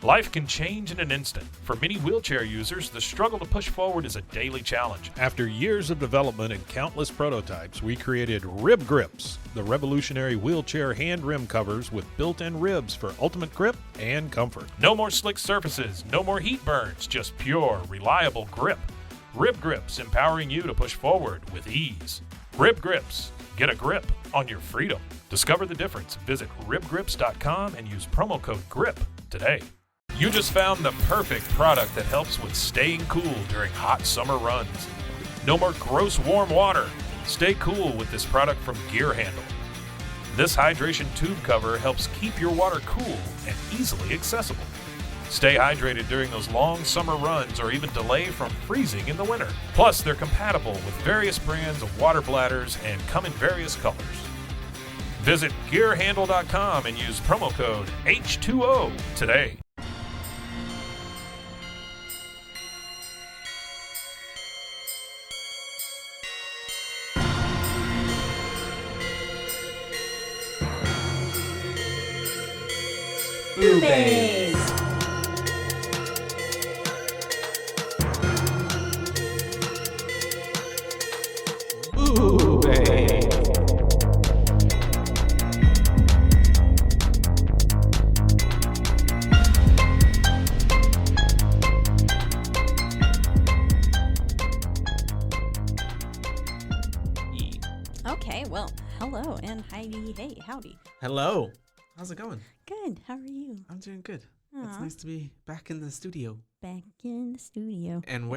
Life can change in an instant. For many wheelchair users, the struggle to push forward is a daily challenge. After years of development and countless prototypes, we created Rib Grips, the revolutionary wheelchair hand rim covers with built-in ribs for ultimate grip and comfort. No more slick surfaces, no more heat burns, just pure, reliable grip. Rib Grips, empowering you to push forward with ease. Rib Grips, get a grip on your freedom. Discover the difference. Visit ribgrips.com and use promo code GRIP today. You just found the perfect product that helps with staying cool during hot summer runs. No more gross warm water. Stay cool with this product from Gear Handle. This hydration tube cover helps keep your water cool and easily accessible. Stay hydrated during those long summer runs or even delay from freezing in the winter. Plus, they're compatible with various brands of water bladders and come in various colors. Visit gearhandle.com and use promo code H2O today. BooBaes. BooBaes. Okay, well, hello and Heidi. Hey, howdy. Hello. How's it going? Good. How are you? I'm doing good. It's Aw. nice to be back in the studio. Back in the studio. And who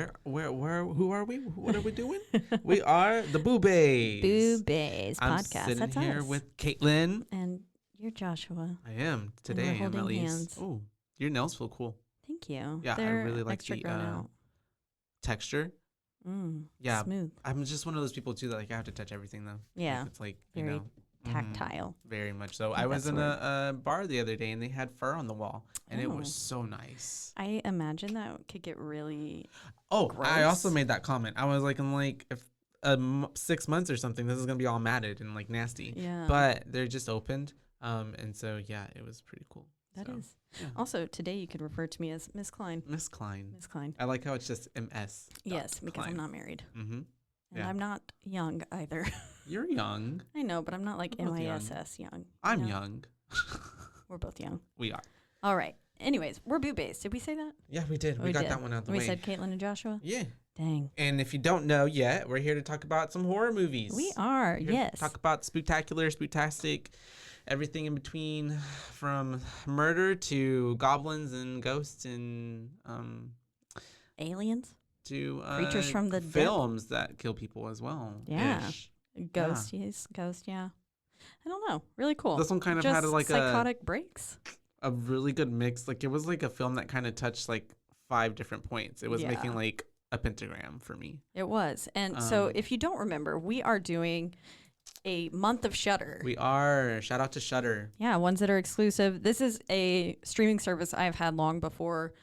are we? What are we doing? We are the BooBaes. BooBaes I'm podcast. sitting That's here us. with Caitlin. And you're Joshua. I am we're today. I'm holding at least. hands. Oh, your nails feel cool. Thank you. Yeah, I They're really like extra the, grown out. Texture. Yeah, Smooth. I'm just one of those people too that like I have to touch everything though. Yeah. Like, it's like Very mhm, tactile. very much so. think I was that's in the a bar the other day and they had fur on the wall and it Oh. was so nice. I imagine that could get really. Oh, I also Gross. made that comment. I was like, I'm like, if 6 months or something, this is gonna be all matted and like nasty. Yeah. But they're just opened, and so yeah, it was pretty cool. That So, is. yeah. Also, today you could refer to me as Miss Klein. Miss Klein. Miss Klein. I like how it's just MS. Yes, because I'm not married. Mm-hmm. And Yeah. I'm not young either. You're young. I know, but I'm not like We're both young. MISS young. you I'm know? young. We're both young. We are. All right. Anyways, we're BooBaes. Did we say that? Yeah, we did. We got that one out the we way. said Caitlin and Joshua? Yeah. Dang. And if you don't know yet, we're here to talk about some horror movies. We are, We're here to yes. Talk about spooktacular, spooktastic, everything in between, from murder to goblins and ghosts and Aliens? to Creatures from the dead. films that kill people as well. Yeah. ish. Ghost, yes. Ghost, yeah. I don't know. Really cool. This one kind of Just had like psychotic breaks. a really good mix. Like it was like a film that kind of touched like 5 different points. It was making Yeah. like a pentagram for me. It was. And so Um, if you don't remember, we are doing a month of Shudder. We are. Shout out to Shudder. Yeah, ones that are exclusive. This is a streaming service I've had long before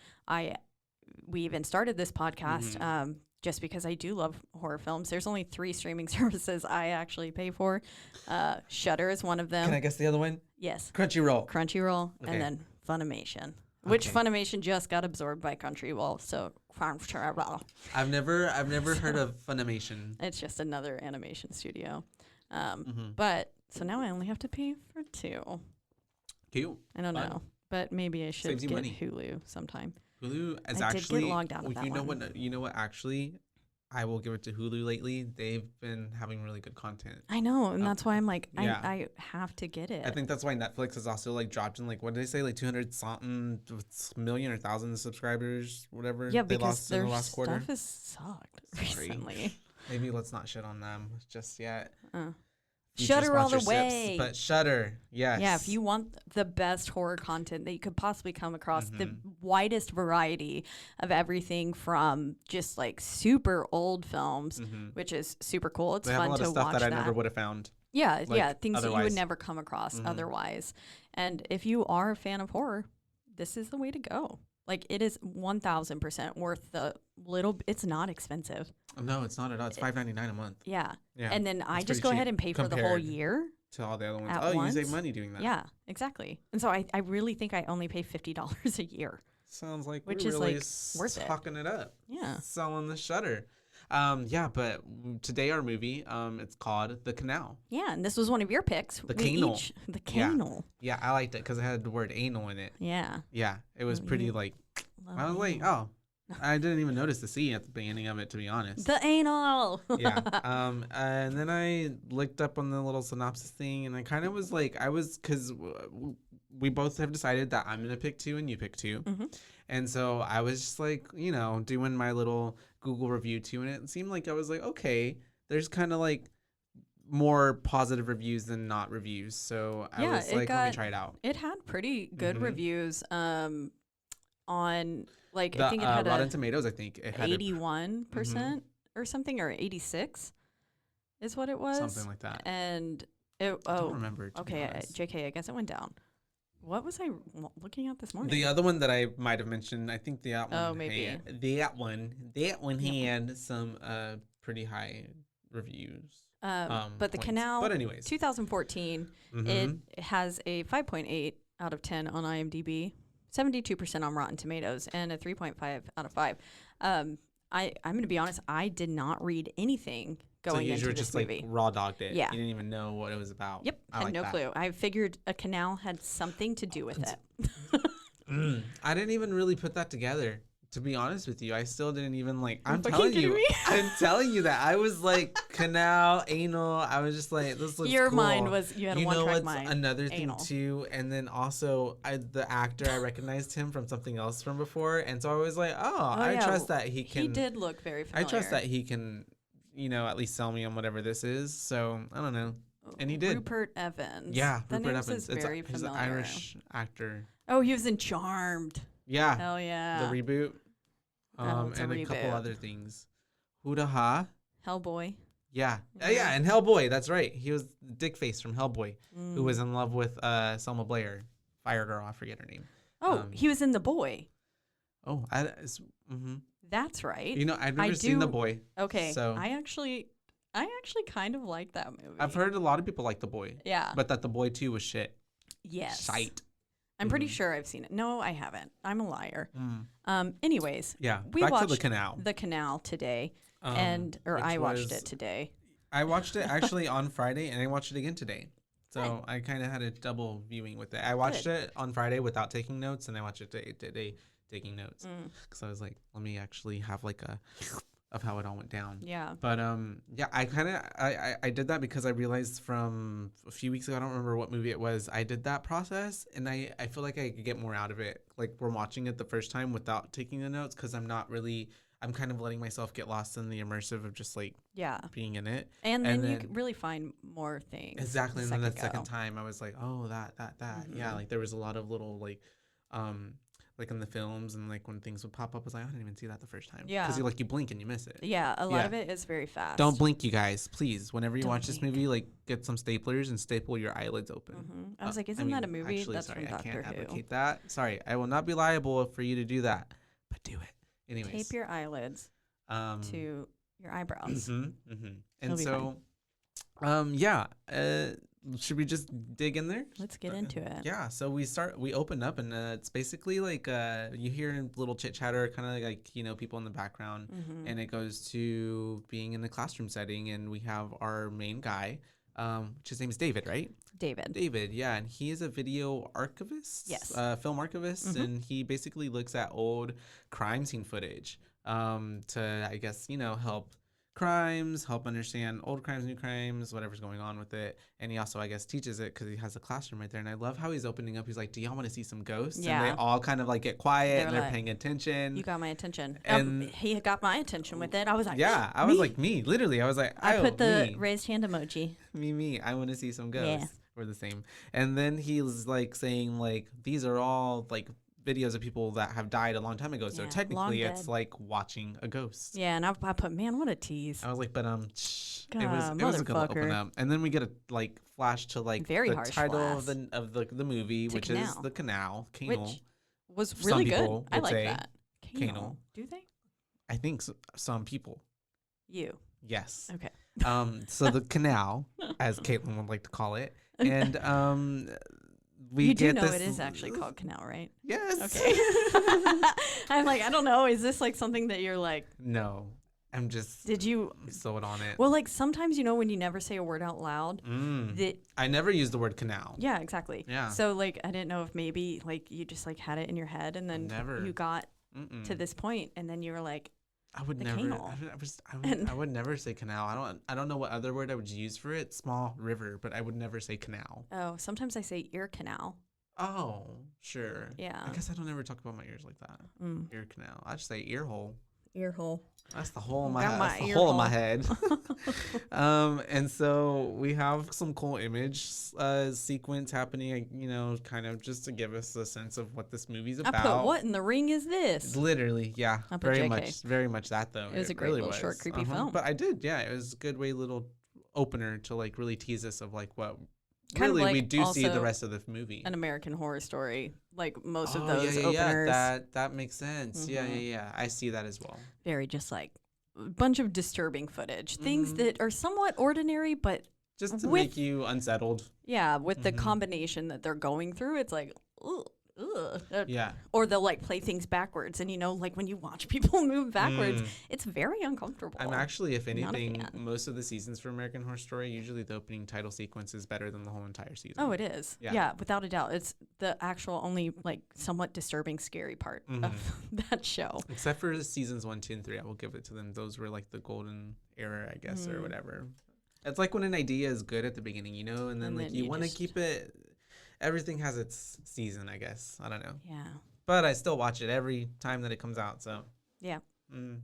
we even started this podcast. Mm-hmm. Just because I do love horror films. There's only 3 streaming services I actually pay for. Shudder is one of them. Can I guess the other one? Yes, Crunchyroll. Crunchyroll, Okay. and then Funimation, which Okay. Funimation just got absorbed by Crunchyroll. So I've never heard of Funimation. it's just another animation studio. Mm-hmm. But so now I only have to pay for 2. Cute. I don't Fun. know, but maybe I should Saves you get money. Hulu sometime. Hulu is I did get actually. logged out of that you know one. what? You know what? Actually, I will give it to Hulu lately. They've been having really good content. I know, and that's why I'm like, Yeah. I have to get it. I think that's why Netflix has also like dropped in like what did they say like 200 something million or thousand subscribers whatever yeah, they because lost in their the last quarter. stuff has sucked Sorry. recently. Maybe let's not shit on them just yet. Future Shudder all the sponsorships, way. but Shudder, yes. Yeah, if you want the best horror content that you could possibly come across, the Mm-hmm. widest variety of everything from just like super old films, which is super cool. It's Mm-hmm. they have a fun lot to of stuff watch that I that. never would have found. Yeah, like, yeah, things that you would otherwise. never come across Mhm. otherwise. And if you are a fan of horror, this is the way to go. Like it is 1000% worth the little. It's not expensive. No, it's not at all. It's $5.99 a month. Yeah. Yeah, And then I it's just pretty go ahead cheap and pay for the whole compared. year. to all the other ones. At Oh, once? you save money doing that. Yeah, exactly. And so I really think I only pay $50 a year. Sounds like Which we're is, really like, worth it. sucking it up. Yeah. Selling the Shudder. Yeah, but today our movie, it's called The Canal. Yeah, and this was one of your picks. The Canal. The Canal. Yeah, I liked it because it had the word anal in it. Yeah. Yeah, it was Oh, pretty you like, love I was like, anal. oh, I didn't even notice the C at the beginning of it, to be honest. The anal. Yeah. And then I looked up on the little synopsis thing, and I kind of was like, because we both have decided that I'm going to pick 2 and you pick 2. Mm-hmm. And so I was just like, you know, doing my little Google review too. And it seemed like I was like, okay, there's kind of like more positive reviews than not reviews. So I Yeah, was it like, let me got- try it out. It had pretty good Mhm. reviews on, like, The I think it had Rotten a Tomatoes, I think it had 81% or something, or 86 is what it was. something like that. And it, I don't remember. To be okay, honest. JK, I guess it went down. What was I looking at this morning? The other one that I might have mentioned, I think that one. Oh, maybe. That one Yeah. had some pretty high reviews. But the points. Canal, But anyways, 2014, mhm. it has a 5.8 out of 10 on IMDb, 72% on Rotten Tomatoes, and a 3.5 out of 5. I'm going to be honest, I did not read anything going so into you were this just movie. like raw dogged it. Yeah. You didn't even know what it was about. Yep, I had like no that. clue. I figured a canal had something to do with it. I didn't even really put that together. To be honest with you, I still didn't even like. I'm fucking telling kidding you, me? I'm telling you that I was like canal, anal. I was just like, this looks Your cool. mind was, you had a You know one-track what's mind. another thing Anal. too, and then also the actor, I recognized him from something else from before, and so I was like, oh, I yeah, trust that he can. He did look very I familiar. trust that he can, you know, at least sell me on whatever this is. So I don't know. And he did. Rupert Evans. Yeah, the Rupert names Evans. is very He's an familiar. Irish actor. Oh, he was in Charmed. Yeah, Hell yeah. the reboot. It's a And a couple reboot. other things. Huda-ha. Hellboy. Yeah. Yeah. Yeah, and Hellboy. That's right. He was Dickface from Hellboy, who Mm. was in love with Selma Blair. Fire Girl, I forget her name. Oh, he was in The Boy. Oh, That's right. You know, I've never seen The Boy. Okay. So I actually kind of like that movie. I've heard a lot of people like The Boy, Yeah. but that The Boy 2 was shit. Yes. Shite. I'm pretty Mhm. sure I've seen it. No, I haven't. I'm a liar. Mm. Anyways, Yeah. we Back watched to The Canal. The Canal today, Um, or I which watched was- it today. I watched it actually on Friday, and I watched it again today. So Good. I kind of had a double viewing with it. I watched it on Friday without taking notes, and I watched it today taking notes Mm. because I was like, let me actually have like a of how it all went down. Yeah. But yeah, I did that because I realized from a few weeks ago, I don't remember what movie it was. I did that process, and I feel like I could get more out of it. Like we're watching it the first time without taking the notes because I'm kind of letting myself get lost in the immersive of just like Yeah. being in it. And And then you then- could really find more things. Exactly. And then the second go. time I was like, oh, that. Yeah. Mhm. Like there was a lot of little like in the films and like when things would pop up, I was like, I didn't even see that the first time. Yeah. Because you blink and you miss it. Yeah, a lot Yeah. of it is very fast. Don't blink, you guys, please. Whenever you Don't watch this blink. movie, like get some staplers and staple your eyelids open. Mhm. I was like, I isn't that a mean, movie? actually, That's sorry, from I Doctor can't Who. advocate that. Sorry, I will not be liable for you to do that, but do it anyways. Tape your eyelids to your eyebrows. And It'll be so, should we just dig in there? Let's get into it. Yeah, so we open up and it's basically like you hear little chit chatter, kind of like, you know, people in the background, Mhm. and it goes to being in a classroom setting, and we have our main guy, which his name is David, right? David, yeah, and he is a video archivist, Yes. Film archivist, Mhm. and he basically looks at old crime scene footage to, I guess, you know, help understand old crimes, new crimes, whatever's going on with it. And he also, I guess, teaches it because he has a classroom right there. And I love how he's opening up. He's like, do y'all want to see some ghosts? Yeah. And they all kind of like get quiet They're and they're like, paying attention. You got my attention. And- He got my attention with it. I was like, Yeah, I was me. like, me. Literally, I was like, I put the me. raised hand emoji. Me. I want to see some Yeah. ghosts. We're the same. And then he's like saying like, these are all like videos of people that have died a long time ago. So Yeah, technically long it's dead. like watching a ghost. Yeah, and I put, man, what a tease. I was like, but shh. God, it was a good open motherfucker. up. And then we get a like flash to like Very the harsh title flash. of the movie, To which Canal. is The Canal. Canal. Which was Some really good. people I would like say that. Canal. Do they? I think some people. You. Yes. Okay. So the canal, as Caitlin would like to call it, and we You get do know this. it is actually called Canal, right? Yes. Okay. I'm like, I don't know. Is this like something that you're like, No, I'm just did you? sold on it. Well, like sometimes, you know, when you never say a word out loud, that, I never use the word canal. yeah, exactly. Yeah. So like, I didn't know if maybe like you just like had it in your head and then Never. you got to this point and then you were like, I would the never. canal. I would never say canal. I don't know what other word I would use for it. Small river, but I would never say canal. oh, sometimes I say ear canal. Oh, sure. Yeah. I guess I don't ever talk about my ears like that. Ear canal. I just say ear hole. Ear hole. That's the hole in my Got head. my That's the ear hole in my hole. head. And so we have some cool image sequence happening, you know, kind of just to give us a sense of what this movie's I about. put what in the ring is this? Literally, yeah. I put JK. Very much that though. It was a great little short, creepy film. But I did, yeah. It was a good way little opener to like really tease us of like what Kind of really like we do see the also rest of the movie. An American Horror Story, like most of Oh, those yeah, openers. that makes sense. Mm-hmm. Yeah. I see that as well. Very just like a bunch of disturbing footage, Mm-hmm. things that are somewhat ordinary, but Just to With- make you unsettled. yeah, with Mm-hmm. the combination that they're going through, it's like, ugh, ugh. Yeah. Or they'll like play things backwards, and you know, like when you watch people move backwards, Mm. it's very uncomfortable. I'm actually, if Not a anything, fan. most of the seasons for American Horror Story, usually the opening title sequence is better than the whole entire season. Oh, it is. Yeah. Yeah. Without a doubt. It's the actual only like somewhat disturbing, scary part of that show. Except for the seasons 1, 2, and 3, I will give it to them. Those were like the golden era, I guess, or whatever. It's like when an idea is good at the beginning, you know, and then And like then you you want to just- keep it. Everything has its season, I guess. I don't know, Yeah. but I still watch it every time that it comes out. So Yeah.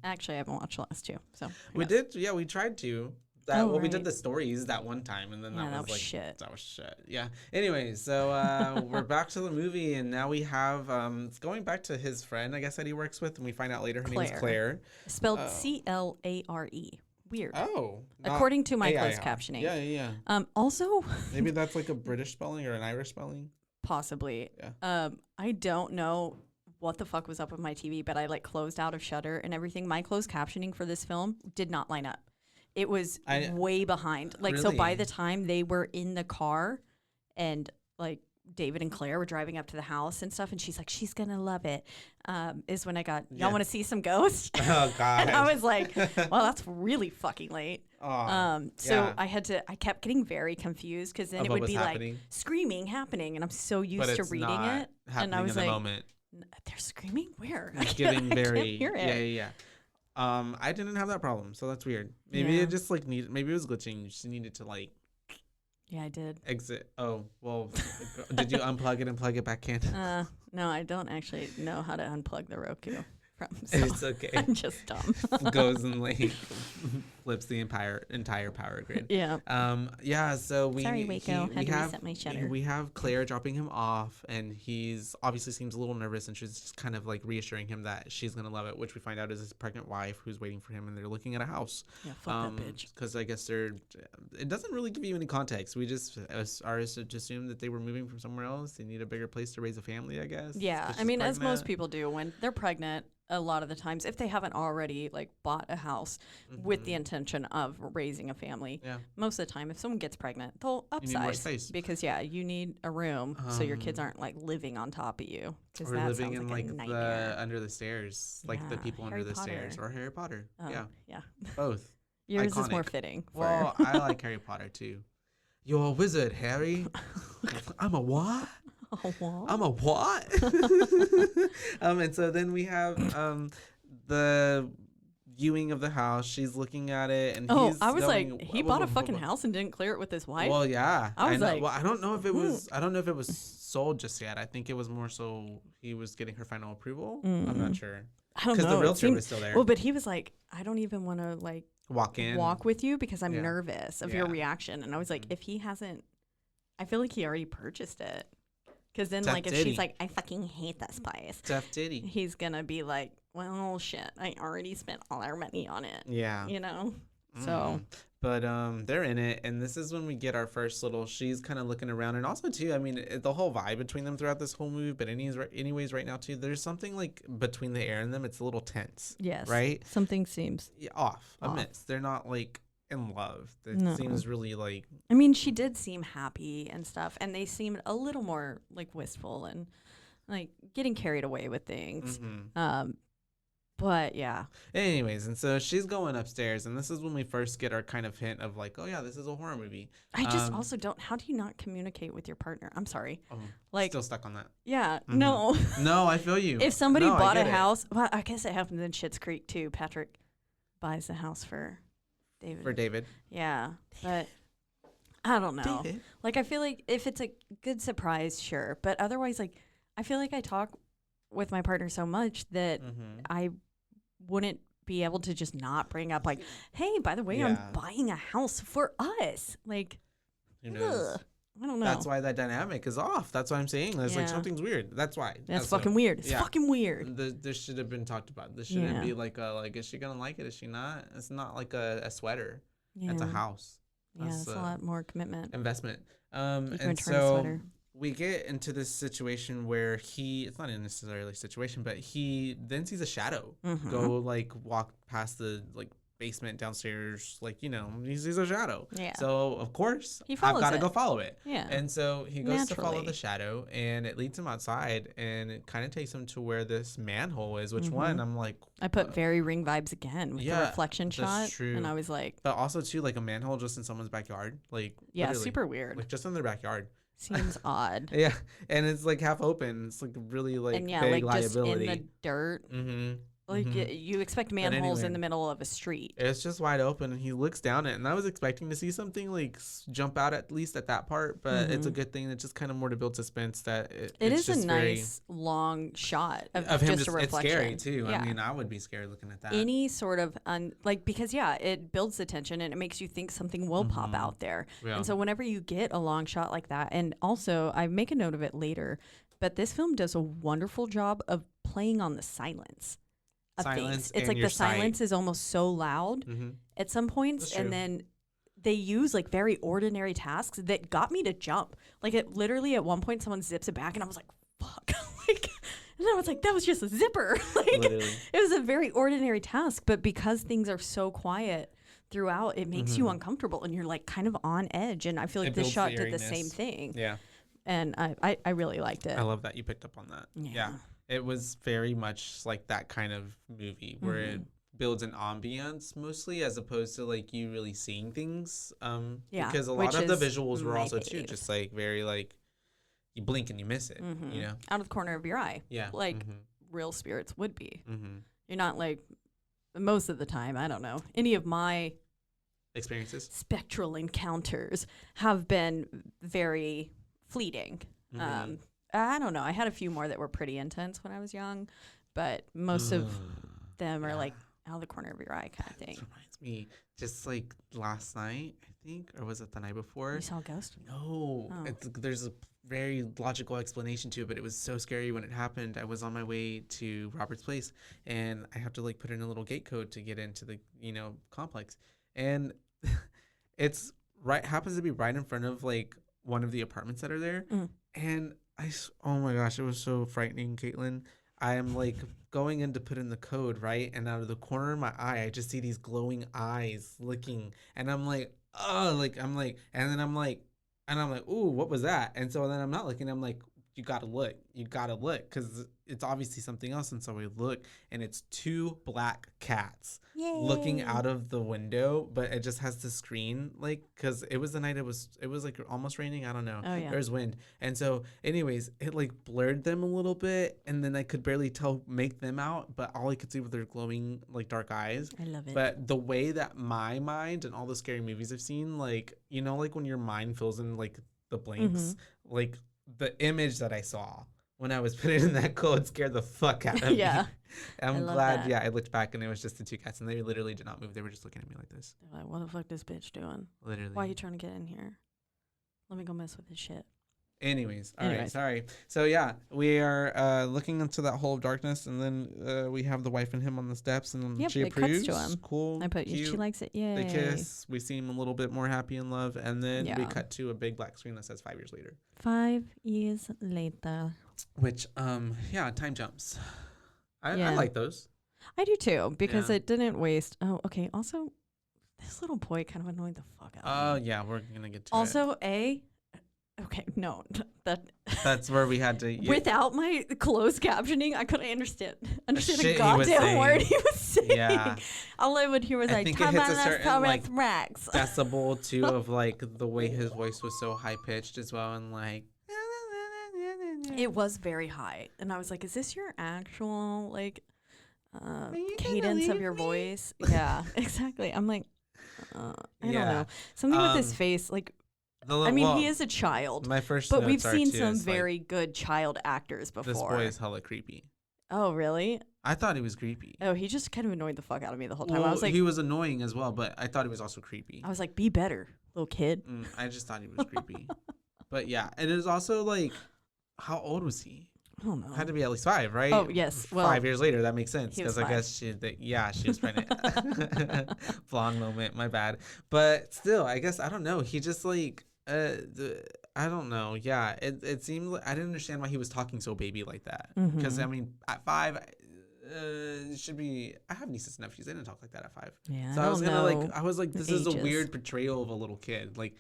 Actually, I haven't watched the last two. So we did, yeah, we tried to. That Oh, well, we did right. the stories that one time, and then Yeah, that was like shit. That was shit. Yeah. Anyway, so we're back to the movie, and now we have it's going back to his friend, I guess, that he works with, and we find out later her name is Claire. Spelled Clare. Weird. Oh, According to my AI, closed huh? captioning. Yeah. Also, Maybe that's like a British spelling or an Irish spelling. possibly. Yeah. I don't know what the fuck was up with my TV, but I like closed out of Shudder and everything. My closed captioning for this film did not line up. It was way behind. Like, so by Really? the time they were in the car and like David and Claire were driving up to the house and stuff, and she's like, she's gonna love it, is when I got, y'all want to see some ghosts? Oh God. And I was like, well, that's really fucking late. So yeah. I kept getting very confused because then Of it what would was be happening. like screaming happening, and I'm so But used to it's reading not it, and happening I was in the like, moment. they're screaming where? It's I giving very can't hear it. yeah. I didn't have that problem, so that's weird. Maybe Yeah. it just like needed. Maybe it was glitching. You just needed to like Yeah, I did. exit. Oh well, did you unplug it and plug it back in? No, I don't actually know how to unplug the Roku from. So It's okay. I'm just dumb. Goes and like flips the entire power grid. Yeah. Yeah. So we Sorry, Waco. Had to have reset my shutter. we have Claire dropping him off, and he's obviously seems a little nervous, and she's just kind of like reassuring him that she's gonna love it, which we find out is his pregnant wife who's waiting for him, and they're looking at a house. Yeah, fuck that bitch. Because I guess it doesn't really give you any context. We just are to assume that they were moving from somewhere else. They need a bigger place to raise a family, I guess. Yeah, 'cause I she's mean, as most pregnant. people do when they're pregnant, a lot of the times, if they haven't already like bought a house with the intention of raising a family, Yeah. most of the time, if someone gets pregnant, they'll You need more upsize space. because you need a room so your kids aren't like living on top of you. Because Or that living sounds in like like a nightmare. the under the stairs, like the Yeah, people Harry under the stairs, Potter. or Harry Potter. Oh, Yeah, yeah. both. Yours is more Iconic. fitting. For, Well, I like Harry Potter too. You're a wizard, Harry. I'm a what? I'm a what? And so then we have the viewing of the house. She's looking at it, and oh, he's I was going, like, he bought a fucking house and didn't clear it with his wife. Well, yeah. I was know. like, well, I don't know if it was. I don't know if it was sold just yet. I think it was more so he was getting her final approval. I'm not sure. I don't know. Because the it realtor seemed- was still there. Well, but he was like, I don't even want to like Walk in. walk with you because I'm Yeah. nervous of your Yeah. reaction. And I was like, if he hasn't, I feel like he already purchased it. Because then, Tough like, if titty. she's like, I fucking hate this place, Tough titty. he's gonna be like, well, shit, I already spent all our money on it. Yeah. You know? So, But they're in it, and this is when we get our first little. She's kind of looking around, and also too. I mean, the whole vibe between them throughout this whole movie. But anyways, right now too, there's something like between the air and them. It's a little tense. yes. Right. Something seems. Yeah, off. Amiss. They're not like in love. It No. seems really like I mean, she did seem happy and stuff, and they seemed a little more like wistful and like getting carried away with things. But yeah, Anyways, and so she's going upstairs, and this is when we first get our kind of hint of like, oh yeah, this is a horror movie. I just also don't. How do you not communicate with your partner? I'm sorry. Like, still stuck on that. Yeah, no. No, I feel you. If somebody No, I bought a get it. house, well, I guess it happens in Schitt's Creek too. Patrick buys the house for David. For David. Yeah, but I don't know. David. Like, I feel like if it's a good surprise, sure. But otherwise, like, I feel like I talk with my partner so much that I wouldn't be able to just not bring up, like, hey, by the way, I'm buying a house for us. Like, Who knows? ugh, I don't know. That's why that dynamic is off. That's what I'm saying. There's like something's weird. That's why. That's fucking weird. It's fucking weird. This should have been talked about. This shouldn't be like is she gonna like it? Is she not? It's not like a sweater. Yeah. It's a house. That's a lot more commitment. Investment. You can And return a so sweater. we get into this situation where it's not necessarily a situation, but he then sees a shadow go like walk past the like basement downstairs, like, you know, he sees a shadow. Yeah. So of course He I've follows got to it. go follow it. Yeah. And so he goes to follow Naturally. the shadow, and it leads him outside, and it kind of takes him to where this manhole is, which one I'm like, I put very Ring vibes again with the reflection that's shot. true. And I was like, but also too like a manhole just in someone's backyard, like yeah, literally, super weird. like just in their backyard. Seems odd. Yeah, and it's like half open. It's like really like And yeah, big like just liability. in the dirt. Mm-hmm. Like you expect manholes anyway. in the middle of a street. It's just wide open, and he looks down it, and I was expecting to see something like jump out at least at that part, but it's a good thing. It's just kind of more to build suspense that It it's is a just nice long shot of him. just a It's reflection. scary too. Yeah. I mean, I would be scared looking at that. Any sort of because it builds the tension and it makes you think something will pop out there. Yeah. And so whenever you get a long shot like that, and also I make a note of it later, but this film does a wonderful job of playing on the silence of Silence things. It's and like your the silence is almost so loud at some points, That's true. and then they use like very ordinary tasks that got me to jump. Like it literally at one point someone zips it back, and I was like, "Fuck!" Like, and I was like, "That was just a zipper." Like Literally. it was a very ordinary task, but because things are so quiet throughout, it makes you uncomfortable, and you're like kind of on edge. And I feel like It this builds shot the did the eeriness. same thing. Yeah, And I really liked it. I love that you picked up on that. Yeah. It was very much like that kind of movie where it builds an ambiance mostly, as opposed to like you really seeing things. Yeah, Because a which lot of the is visuals were my also too fave. just like very like you blink and you miss it. You know. Out of the corner of your eye. Yeah. Like real spirits would be. Mm-hmm. You're not like most of the time, I don't know. Any of my Experiences. spectral encounters have been very fleeting. I don't know. I had a few more that were pretty intense when I was young, but most of them are like out of the corner of your eye kind of thing. This reminds me, just like last night, I think, or was it the night before? You saw a ghost? No, Oh. there's a very logical explanation to it, but it was so scary when it happened. I was on my way to Robert's Place, and I have to like put in a little gate code to get into the complex, and it's happens to be right in front of like one of the apartments that are there, and oh my gosh, it was so frightening, Caitlin. I am like going in to put in the code, right? And out of the corner of my eye, I just see these glowing eyes looking. And I'm like, oh, and then I'm like, ooh, what was that? And so then I'm not looking. I'm like, you got to look. Because it's obviously something else. And so we look, and it's two black cats looking out of the window, but it just has the screen, like, because it was the night it was like almost raining. I don't know. Oh, yeah. There's wind. And so anyways, it like blurred them a little bit, and then I could barely make them out, but all I could see were their glowing like dark eyes. I love it. But the way that my mind and all the scary movies I've seen, like, like when your mind fills in like the blanks, like the image that I saw when I was putting in that code scared the fuck out of me. Yeah. I'm I love glad, that. I looked back and it was just the two cats, and they literally did not move. They were just looking at me like this. They're like, what the fuck this bitch doing? Literally. Why are you trying to get in here? Let me go mess with his shit. Anyways, all right, Anyways. sorry. So yeah, we are looking into that hole of darkness, and then we have the wife and him on the steps, and Yep, she it cuts approves. to him. Cool. I put, cute. she likes it. Yay. They kiss. We seem a little bit more happy in love, and then we Yeah. cut to a big black screen that says 5 years later. 5 years later. Which, time jumps. I Yeah. like those. I do too, because Yeah. it didn't waste. Oh, okay. Also, this little boy kind of annoyed the fuck out Oh of me. yeah, we're gonna get to it. Also, okay, no, That's where we had to. without my closed captioning, I couldn't understand shit a he was goddamn word saying. he was saying. Yeah. All I would hear was I like, think it hits a certain like Rex. decibel too of like the way his voice was so high pitched as well, and like. It was very high, and I was like, "Is this your actual like you gonna cadence of leave your me?" voice?" Yeah, exactly. I'm like, I don't Yeah. know, something with his face. Like, I mean, he is a child, My first, but we've notes are, seen too, some is, like, very good child actors before. This boy is hella creepy. Oh, really? I thought he was creepy. Oh, he just kind of annoyed the fuck out of me the whole time. Well, I was like, he was annoying as well, but I thought he was also creepy. be better, little kid. I just thought he was creepy. But yeah, and it was also like, how old was he? I don't know. Had to be at least 5, right? Oh, yes. Well, 5 years later, that makes sense he was because I 5. guess she was pregnant. Blonde moment, my bad. But still, I guess I don't know. He just like I don't know. Yeah, it seemed like I didn't understand why he was talking so baby like that. Because I mean, at 5. It should be. I have nieces and nephews. They didn't talk like that at 5. Yeah, So I was gonna like. I was like, this is a ages. weird portrayal of a little kid. Like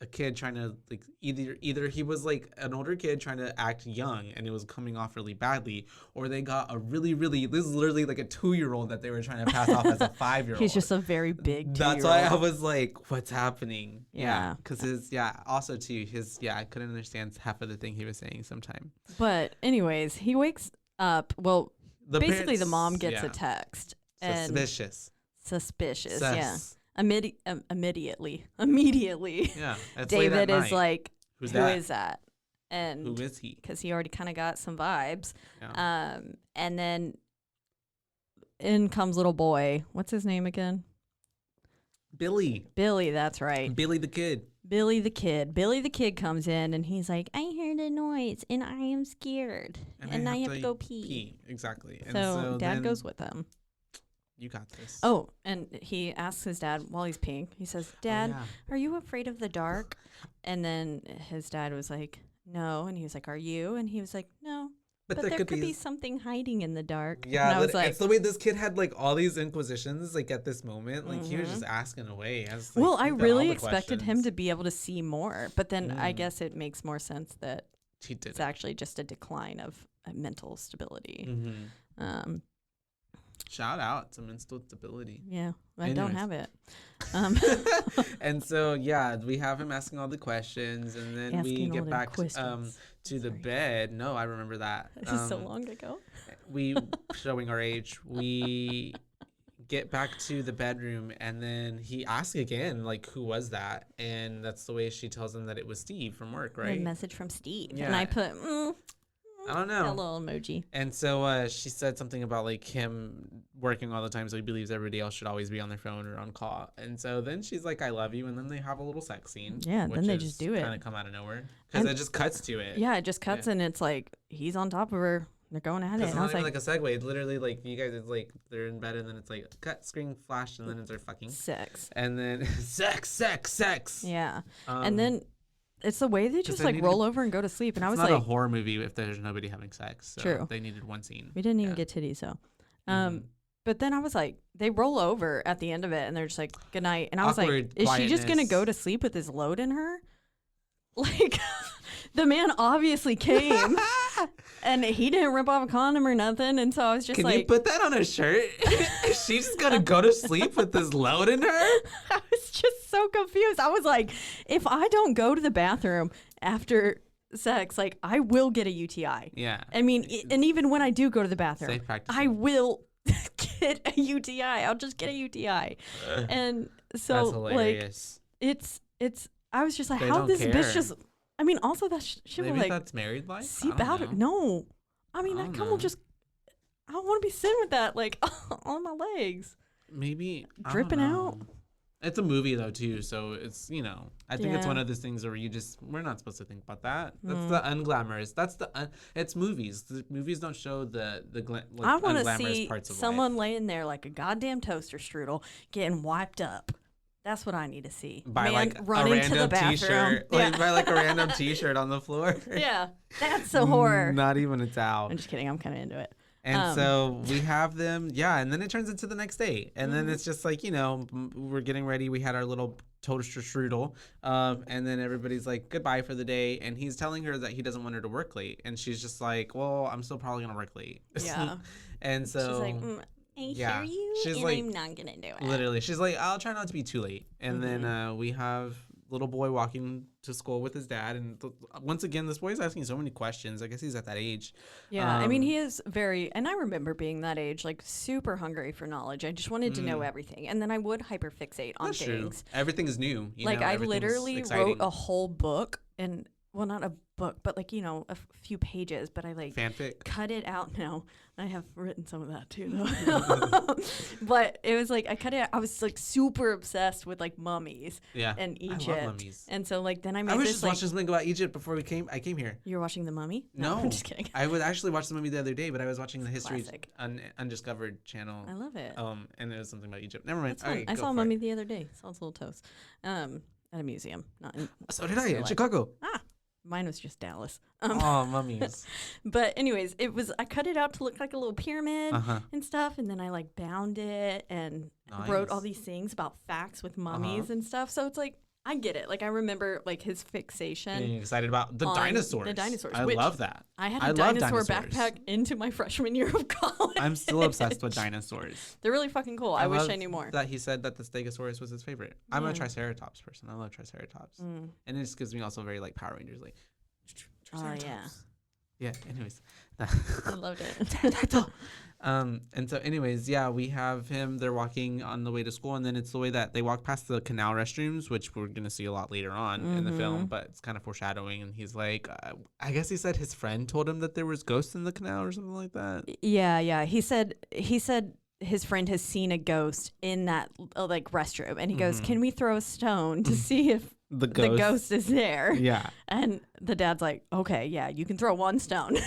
a kid trying to like either he was like an older kid trying to act young and it was coming off really badly, or they got a really this is literally like a 2-year-old that they were trying to pass off as a 5-year-old. He's just a very big 2-year-old. That's why I was like, what's happening? Yeah. Because also too I couldn't understand half of the thing he was saying sometime. But anyways, he wakes up. Well, basically the mom gets a text. And Suspicious. Yeah. Immediately. Yeah. David is like, Who is that? And who is he? Because he already kind of got some vibes. Yeah. And then in comes little boy. What's his name again? Billy, that's right. Billy the kid. Billy the kid comes in and he's like, I heard a noise and I am scared and I have to go pee. Exactly. So dad goes with him. You got this. Oh, and he asks his dad while he's peeing. He says, Dad, are you afraid of the dark? And then his dad was like, no. And he was like, are you? And he was like, no. But there could be something hiding in the dark. Yeah, and I was like, it's the way this kid had like all these inquisitions like at this moment. Like he was just asking away. I really expected him to be able to see more. But then I guess it makes more sense that it's actually just a decline of mental stability. Shout out to mental stability. Yeah, I don't have it. And so, we have him asking all the questions, and then we get back to the bed. No, I remember that. This is so long ago. We, showing our age, we get back to the bedroom, and then he asks again, like, who was that? And that's the way she tells him that it was Steve from work, right? A message from Steve. Yeah. And I put, I don't know. a little emoji. And so she said something about like him working all the time, so he believes everybody else should always be on their phone or on call. And so then she's like, I love you. And then they have a little sex scene. Yeah, then they just do it. Kind of come out of nowhere. Because it just cuts to it. Yeah, it just cuts and it's like, he's on top of her. They're going at it. It's not even like a segue. It's literally like you guys, it's like they're in bed and then it's like cut, screen, flash, and then it's their fucking sex. And then sex. Yeah. And then it's the way they just like roll over and go to sleep. And I was like, it's not a horror movie if there's nobody having sex. So true. They needed one scene. We didn't even get titties, so. But then I was like, they roll over at the end of it and they're just like, good night. And I was like, is she just going to go to sleep with this load in her? Like, the man obviously came and he didn't rip off a condom or nothing. And so I was just Can you put that on a shirt? Is she just going to go to sleep with this load in her? I was just so confused. I was like, if I don't go to the bathroom after sex, like, I will get a UTI. Yeah. I mean, and even when I do go to the bathroom, Safe practice. I will get a UTI. I'll just get a UTI. And so, that's hilarious. like, it's, I was just like, They how don't this care. bitch just, I mean, also that shit will, Maybe like, that's married life? seep out. No. I mean, that cum will just, I don't want to be sitting with that, like, on my legs. Maybe. Dripping out. It's a movie, though, too. So it's, I think it's one of those things where we're not supposed to think about that. That's the unglamorous. It's movies. The movies don't show the I want to unglamorous see parts of someone life. laying there like a goddamn toaster strudel getting wiped up. That's what I need to see. By Man like running a to the random bathroom. t-shirt. Yeah. Like by like a random t-shirt on the floor. Yeah. That's a horror. Not even a towel. I'm just kidding. I'm kind of into it. And so we have them, and then it turns into the next day. And then it's just like, we're getting ready. We had our little toaster strudel. And then everybody's like, goodbye for the day. And he's telling her that he doesn't want her to work late. And she's just like, well, I'm still probably going to work late. Yeah. And so... She's like, I hear you, she's and like, I'm not going to do it. Literally. She's like, I'll try not to be too late. And then we have little boy walking to school with his dad. And once again, this boy's asking so many questions. I guess he's at that age. Yeah, I mean, he is very, and I remember being that age, like super hungry for knowledge. I just wanted to know everything. And then I would hyperfixate on That's things. True. Everything is new. Like I literally wrote a whole book and, well, not a book, but like, a few pages, but I like fanfic. Cut it out. No, I have written some of that too, though. But it was like, I cut it out. I was like super obsessed with like mummies and Egypt. I love mummies. And so like, then I made I was this just watching something about Egypt before I came here. You're watching The Mummy? No. I'm just kidding. I would actually watch the movie the other day, but I was watching the History Classic. Undiscovered channel. I love it. And it was something about Egypt. Never mind. That's fun. Okay, I go saw a for mummy it. the other day. Saw its little toes. At a museum. Not in, So did I in like- Chicago. Mine was just Dallas. Oh, mummies. But anyways, I cut it out to look like a little pyramid Uh-huh. and stuff, and then I like bound it and wrote all these things about facts with mummies and stuff. So it's like, I get it. Like I remember like his fixation. Getting excited about the on dinosaurs. the dinosaurs, I which love that. I had I a love dinosaur dinosaurs. backpack into my freshman year of college. I'm still obsessed with dinosaurs. They're really fucking cool. I wish love I knew more. That he said that the Stegosaurus was his favorite. I'm a Yeah. Triceratops person. I love Triceratops. And it just gives me also very like Power Rangers like. Oh yeah. Triceratops. Yeah. Anyways. I loved it. And so anyways, we have him. They're walking on the way to school, and then it's the way that they walk past the canal restrooms, which we're gonna see a lot later on in the film, but it's kind of foreshadowing. And he's like, I guess he said his friend told him that there was ghosts in the canal or something like that. Yeah. He said his friend has seen a ghost in that like restroom, and he goes, "Can we throw a stone to see if the ghost is there?" Yeah. And the dad's like, "Okay, yeah, you can throw one stone."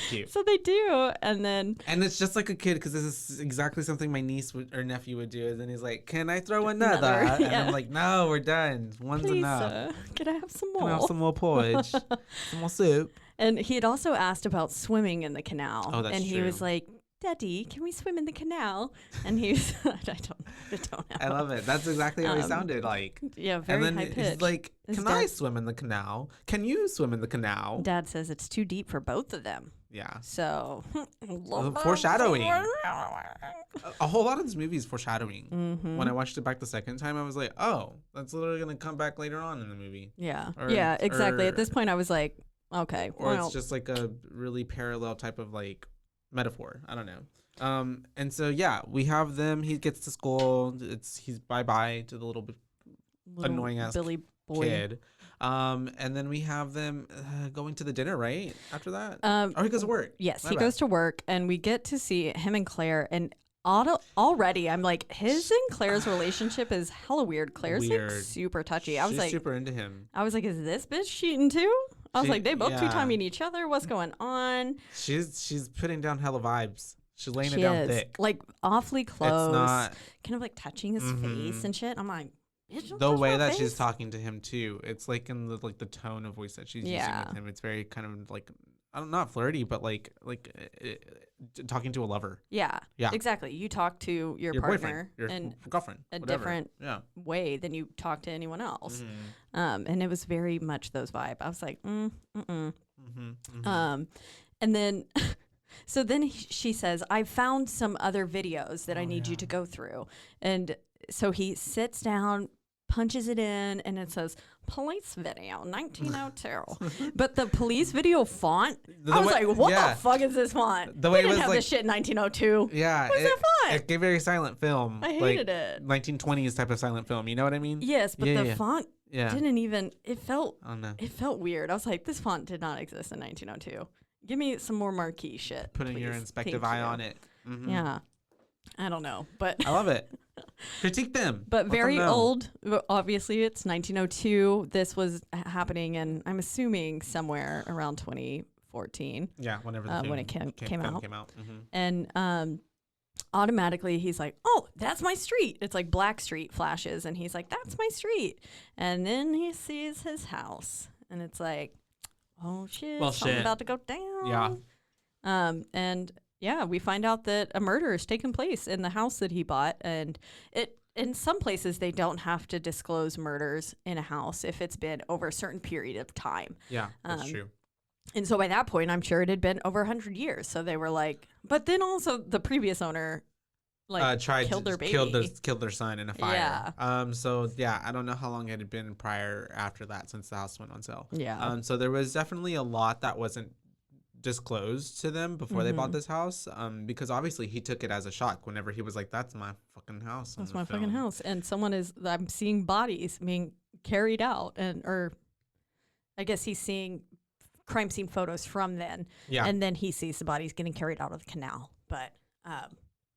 Cute. So they do, and then it's just like a kid, because this is exactly something my niece or nephew would do. And then he's like, "Can I throw another?" And I'm like, "No, we're done. One's please, enough. can I have some Can I more? have some more porridge, some more soup?" And he had also asked about swimming in the canal. Oh, that's and he true. was like, "Daddy, can we swim in the canal?" And he was, I don't know. I love it. That's exactly how he sounded like. Yeah, very and high then pitched. he's like, "Can I swim in the canal? Can you swim in the canal?" Dad says it's too deep for both of them. Yeah. So Foreshadowing. A whole lot of this movie is foreshadowing. When I watched it back the second time, I was like, "Oh, that's literally gonna come back later on in the movie." Yeah. Or- Yeah, exactly. At or- this point, I was like, okay. Or it's just like a really parallel type of like metaphor. I don't know. And so we have them. He gets to school. He's bye to the little annoying ass Billy boy. kid. And then we have them going to the dinner right after that. Or he goes to work. Yes, My he bad. goes to work, and we get to see him and Claire. And already, I'm like, his and Claire's relationship is hella weird. Claire's like Weird. super touchy. I was She's like, super into him. is this bitch cheating too? I was She- like, they both yeah. two-timing each other. What's going on? She's putting down hella vibes. She's laying She it down is thick. like awfully close, It's not kind of like touching his face and shit. I'm like, bitch, don't the touch way my that she's face. talking to him too. It's like in the tone of voice that she's using with him. It's very kind of like not flirty, but like talking to a lover. Yeah, Yeah. exactly. You talk to your Your partner boyfriend, your in girlfriend, a whatever. different Yeah. way than you talk to anyone else. Mm-hmm. And it was very much those vibe. I was like, Mm-hmm. and then, so then she says, "I found some other videos that I need you to go through." And so he sits down, punches it in, and it says police video 1902. But the police video font, I was like, what the fuck is this font? The way we it didn't was have like- this shit in 1902. Yeah. What is that font? It gave very silent film. I hated it. 1920s type of silent film. You know what I mean? Yes, but the font Yeah. didn't even, it felt Oh no. weird. I was like, this font did not exist in 1902. Give me some more marquee shit. Putting your please. inspective Thank eye you. on it. Mhm. Yeah. I don't know, but I love it. Critique them. but Let them very know. old. Obviously, it's 1902. This was happening, and I'm assuming somewhere around 2014. Yeah, whenever the when film it came out. Mm-hmm. And automatically he's like, "Oh, that's my street." It's like Black Street flashes, and he's like, "That's my street." And then he sees his house, and it's like, "Oh shit, Well, something shit. about to go down." Yeah. And yeah, we find out that a murder has taken place in the house that he bought, and in some places they don't have to disclose murders in a house if it's been over a certain period of time. Yeah, that's true. And so by that point, I'm sure it had been over 100 years. So they were like, but then also the previous owner killed their baby. Killed their son in a fire. Yeah. So yeah, I don't know how long it had been prior after that since the house went on sale. Yeah. So there was definitely a lot that wasn't disclosed to them before they bought this house. Because obviously he took it as a shock whenever he was like, "That's my fucking house." That's my fucking house, and I'm seeing bodies being carried out, or I guess he's seeing crime scene photos from then. Yeah. And then he sees the bodies getting carried out of the canal, but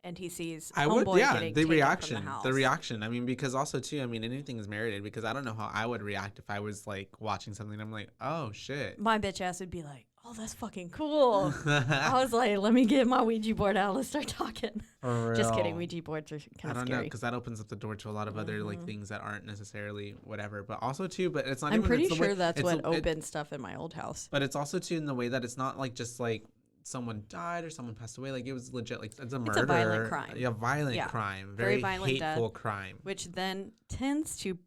and he sees the reaction. From the house. The reaction. I mean, because also too, I mean, anything is merited, because I don't know how I would react if I was like watching something and I'm like, oh shit. My bitch ass would be like, oh, that's fucking cool. I was like, let me get my Ouija board out. Let's start talking. Just kidding. Ouija boards are kind of scary. I don't know, because that opens up the door to a lot of other like things that aren't necessarily whatever. But also too, but it's not. I'm even, pretty it's sure that's what opened stuff in my old house. But it's also too in the way that it's not like just like someone died or someone passed away. Like it was legit. Like it's a murder. It's a violent crime. Yeah, violent crime. Very violent, hateful crime. Which then tends to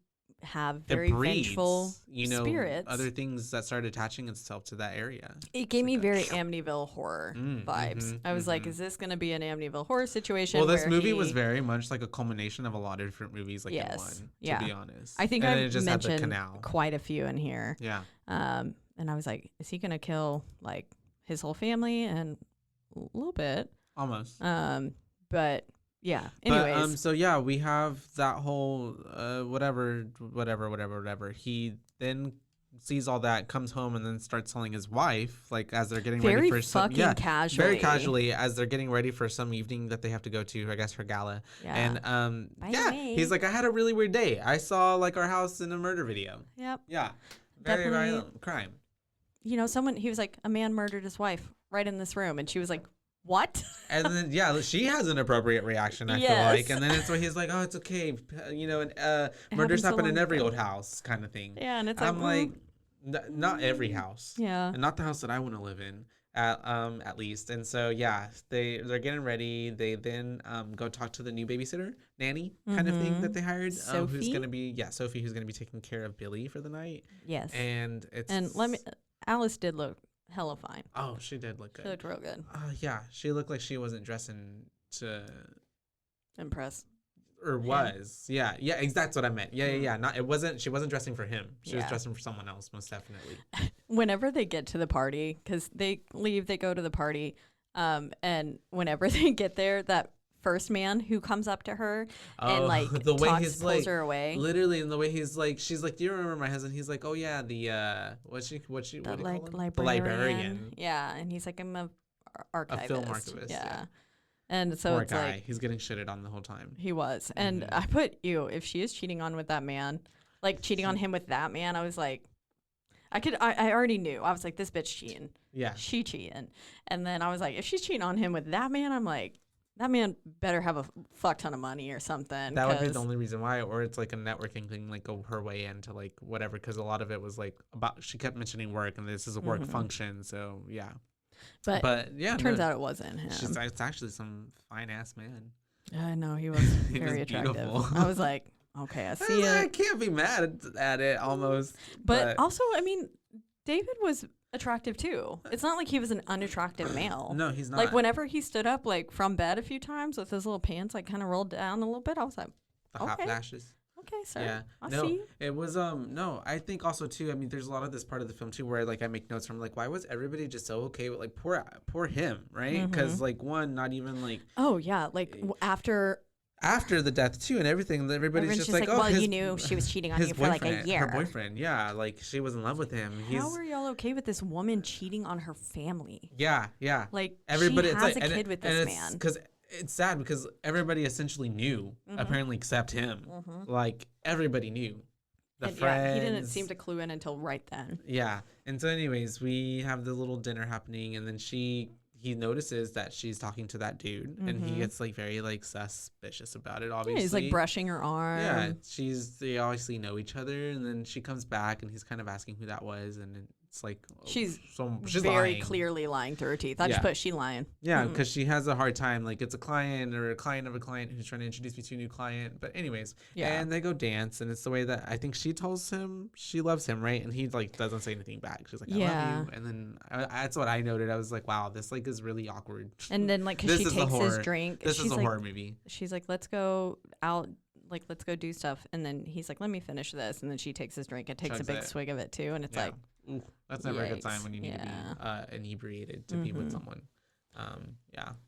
have very vengeful spirits. Other things that started attaching itself to that area. It gave me very Amityville horror vibes. I was like, is this going to be an Amityville horror situation? Well, this movie was very much like a culmination of a lot of different movies, like in one, to be honest. I think I just mentioned quite a few in here. Yeah. And I was like, is he going to kill like his whole family? And a little bit. Almost. But yeah. Anyways. But, so yeah, we have that whole whatever. He then sees all that, comes home, and then starts telling his wife, like as they're getting ready for some very casually as they're getting ready for some evening that they have to go to, I guess her gala. Yeah. And he's like, I had a really weird day. I saw like our house in a murder video. Yep. Yeah. Very violent crime. He was like, a man murdered his wife right in this room, and she was like, what? And then she has an appropriate reaction, I feel like, and then it's where he's like, oh, it's okay, and murders happen in every old house, kind of thing. Yeah, and it's I'm like not every house, and not the house that I want to live in, at least. And so they're getting ready. They then go talk to the new babysitter nanny kind of thing that they hired, Sophie? who's gonna be Sophie, who's gonna be taking care of Billy for the night. Yes, and Alice did look hella fine. Oh, she did look good. She looked real good. Yeah, she looked like she wasn't dressing to impress. Or was. Yeah, that's what I meant. Yeah. She wasn't dressing for him. She was dressing for someone else, most definitely. Whenever they get to the party, because they leave, they go to the party, and whenever they get there, that first man who comes up to her and like the way talks, he's pulls like, her away. Literally, and the way he's like, she's like, do you remember my husband? He's like, oh yeah, the what do you call him? The librarian. Yeah, and he's like, I'm a archivist. A film archivist. Yeah. And so poor it's guy. like He's getting shitted on the whole time. He was, and I put if she is cheating on with that man, like cheating on him with that man, I was like, I already knew. I was like, this bitch cheating. Yeah. She cheating. And then I was like, if she's cheating on him with that man, I'm like, that man better have a fuck ton of money or something. That would be the only reason why, or it's like a networking thing, like go her way into like whatever, because a lot of it was like about, she kept mentioning work, and this is a work function, so yeah. But yeah, it turns out it wasn't him. It's actually some fine ass man. I know, he was very attractive. Beautiful. I was like, okay, I see it. I can't be mad at it almost. But also, I mean, David was attractive too. It's not like he was an unattractive male. No, he's not. Like whenever he stood up like from bed a few times with his little pants like kind of rolled down a little bit, I was like, the hot flashes. Okay, sir. Yeah. I see. It was no, I think also too, I mean, there's a lot of this part of the film too where like I make notes from like, why was everybody just so okay with like poor him, right? Because like one, not even like, oh yeah, like after the death too and everything, everybody's just like, oh, well, you knew she was cheating on you for like a year. Her boyfriend, yeah, like she was in love with him. How are y'all okay with this woman cheating on her family? Yeah. Like everybody she has a kid with this man. Because it's sad because everybody essentially knew, apparently except him. Like everybody knew. The friends. Yeah, he didn't seem to clue in until right then. Yeah, and so anyways, we have the little dinner happening, and then he notices that she's talking to that dude, and he gets like very like suspicious about it. Obviously, he's like brushing her arm. Yeah, they obviously know each other, and then she comes back, and he's kind of asking who that was, and it's like She's she's very lying. clearly lying through her teeth. I just put she lying. Yeah, because she has a hard time. Like, it's a client or a client of a client who's trying to introduce me to a new client. But anyways, and they go dance, and it's the way that I think she tells him she loves him, right? And he like doesn't say anything back. She's like, I love you. And then that's what I noted. I was like, wow, this like is really awkward. And then like, because she takes his drink. This is a horror movie. She's like, let's go out. Like, let's go do stuff. And then he's like, let me finish this. And then she takes his drink and takes a big swig of it too. And it's like, ooh, that's never a good sign when you need to be inebriated to be with someone.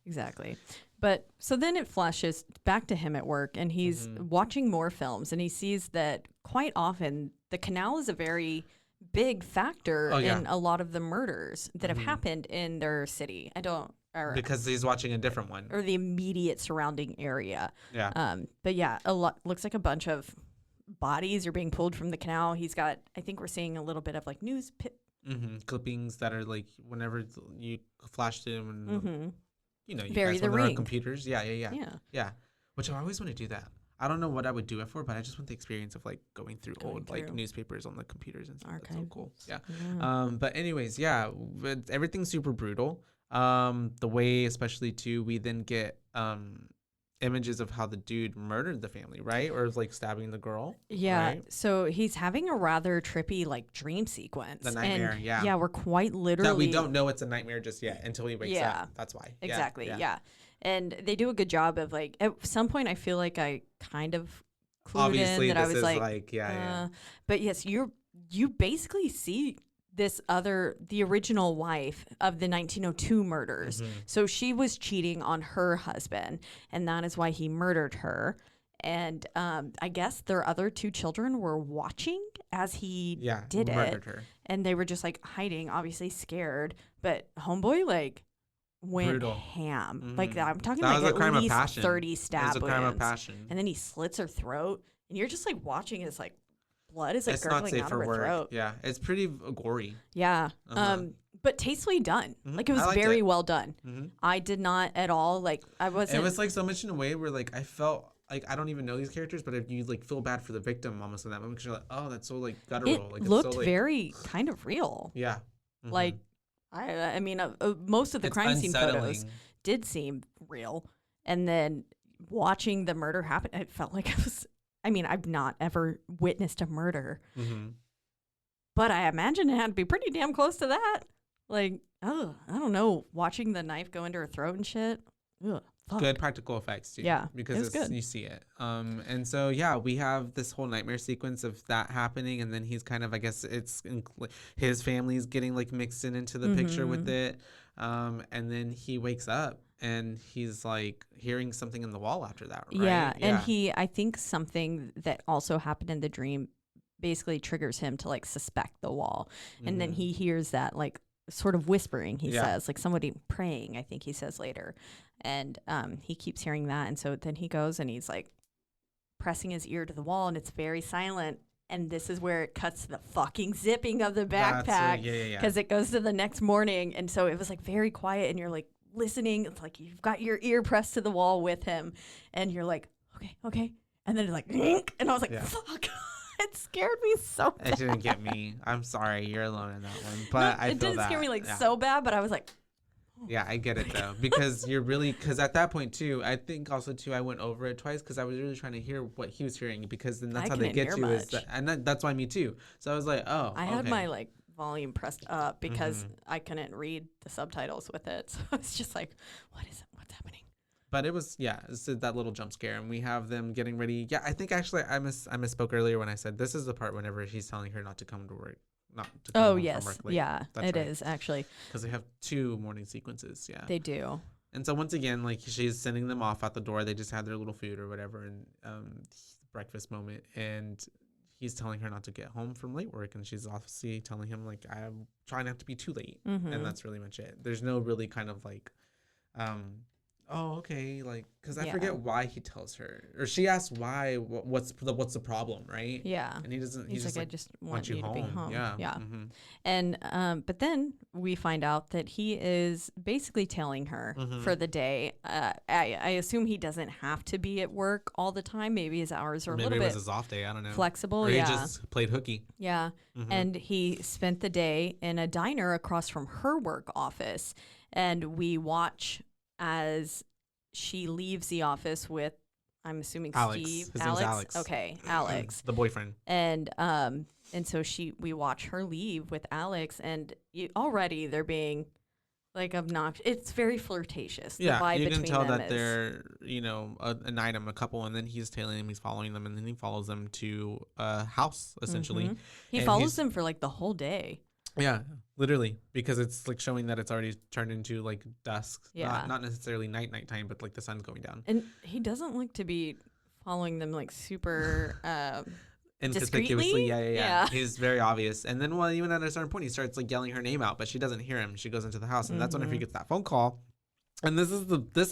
Exactly. But so then it flashes back to him at work, and he's watching more films, and he sees that quite often the canal is a very big factor in a lot of the murders that have happened in their city. Because he's watching a different one, or the immediate surrounding area. Yeah. But yeah, a lot looks like a bunch of bodies are being pulled from the canal. He's got, I think we're seeing a little bit of like news clippings that are like whenever you flash them and you know, you Bury guys the on their ring. computers. Yeah. Which I always want to do that. I don't know what I would do it for, but I just want the experience of like going through old like newspapers on the computers and stuff. That's so cool. Yeah. But anyways, everything's super brutal. The way, especially too, we then get images of how the dude murdered the family, right? Or like stabbing the girl. Yeah. Right? So he's having a rather trippy like dream sequence. The nightmare, and, yeah. Yeah, we're quite literally. That we don't know it's a nightmare just yet until he wakes up. That's why. Exactly. Yeah. And they do a good job of like, at some point I feel like I kind of clued in that I was like, But yes, you basically see the original wife of the 1902 murders. So she was cheating on her husband, and that is why he murdered her. And I guess their other two children were watching as he did murdered it. Her. And they were just like hiding, obviously scared. But homeboy like went ham. Like I'm talking that like was at least 30 stab wounds. It was a crime of passion. And then he slits her throat, and you're just like watching as like blood is like it's not gurgling safe out for of her work. throat. Yeah, it's pretty gory. Yeah. But tastefully done. Like it was very well done. I did not at all like I wasn't. It was like so much in a way where like I felt like I don't even know these characters, but if you like feel bad for the victim almost in that moment because you're like, oh, that's so like guttural. It like, looked it's so, like, very kind of real. Yeah. Like I mean, most of the crime scene photos did seem real, and then watching the murder happen, it felt like it was. I mean, I've not ever witnessed a murder, but I imagine it had to be pretty damn close to that. Like, oh, I don't know, watching the knife go into her throat and shit. Ugh, fuck. Good practical effects too. Yeah, because it's good. You see it. And so we have this whole nightmare sequence of that happening, and then he's kind of, I guess it's his family's getting like mixed into the picture with it. And then he wakes up and he's like hearing something in the wall after that, right? Yeah, and I think something that also happened in the dream basically triggers him to like suspect the wall. And then he hears that like sort of whispering, he says, like somebody praying, I think he says later. And he keeps hearing that. And so then he goes and he's like pressing his ear to the wall, and it's very silent. And this is where it cuts to the fucking zipping of the backpack because it goes to the next morning. And so it was like very quiet, and you're like listening. It's like you've got your ear pressed to the wall with him, and you're like, okay. And then it's like, and I was like, fuck. It scared me so bad. It didn't get me. I'm sorry. You're alone in that one. But I feel it didn't scare me like so bad, but I was like, yeah, I get it though, because because at that point too, I think also too, I went over it twice because I was really trying to hear what he was hearing, because then that's how they get you is that, and that's why me too. So I was like, oh, I had my like volume pressed up because I couldn't read the subtitles with it, so I was just like, what is it? What's happening? But it was it's that little jump scare, and we have them getting ready. Yeah, I think actually I misspoke earlier when I said this is the part whenever he's telling her not to come to work. Not to come home from work late. Yeah, that's it is actually. Because they have 2 morning sequences, They do. And so once again, like she's sending them off out the door. They just had their little food or whatever, and breakfast moment, and he's telling her not to get home from late work, and she's obviously telling him like, I'm trying not to be too late, and that's really much it. There's no really kind of like, oh, okay, like, because I Yeah. forget why he tells her, or she asks why, what's the problem, right? Yeah. And he doesn't. He's He's like, I just just want you to be home. Yeah. Yeah. Mm-hmm. And but then we find out that he is basically telling her Mhm. for the day. I assume he doesn't have to be at work all the time. Maybe his hours are a Maybe little it was bit his off day. I don't know. flexible. Or he Yeah. just played hooky. Yeah. Mhm. And he spent the day in a diner across from her work office. And we watch as she leaves the office with, I'm assuming, Alex. Steve. His name's Alex. Okay, Alex. The boyfriend. And so we watch her leave with Alex, and already they're being like obnoxious. It's very flirtatious. The Yeah, vibe you can between tell them that is- they're, an item, a couple, and then he's tailing them, he's following them, and then he follows them to a house, essentially. Mhm. He And follows he's- them for like the whole day. Yeah, literally, because it's like showing that it's already turned into like dusk. Yeah. Not necessarily nighttime, but like the sun's going down. And he doesn't look to be following them like super Inconspicuously, discreetly? yeah. Yeah. He's very obvious. And then, well, even at a certain point, he starts like yelling her name out, but she doesn't hear him. She goes into the house, and that's whenever he Mhm. gets that phone call. And this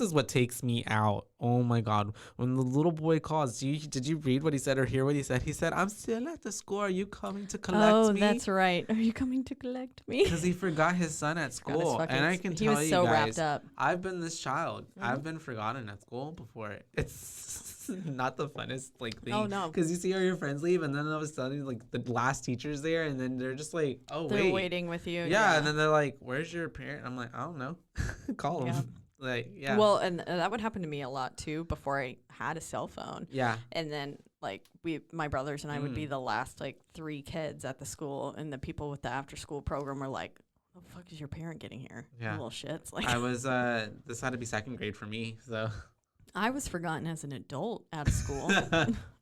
is what takes me out. Oh my God! When the little boy calls, did you read what he said or hear what he said? He said, "I'm still at the school. Are you coming to collect me?" that's right. Are you coming to collect me? Because he forgot his son at Forgot his school, fucking and I s- can he tell was you so guys, wrapped up. I've been this child. Mhm. I've been forgotten at school before. It's not the funnest like thing. Oh, no. Because you see all your friends leave, and then all of a sudden, like the last teacher's there, and then they're just like, "Oh They're wait, waiting with you. yeah," and then they're like, "Where's your parent?" I'm like, "I don't know. Call him." Yeah. Like, yeah. Well, and that would happen to me a lot too before I had a cell phone. yeah. And then like my brothers and I would be Mm. the last like 3 kids at the school, and the people with the after school program were like, "What the fuck is your parent getting here?" Yeah. Little shits. Like I was this had to be second grade for me, so I was forgotten as an adult out of school.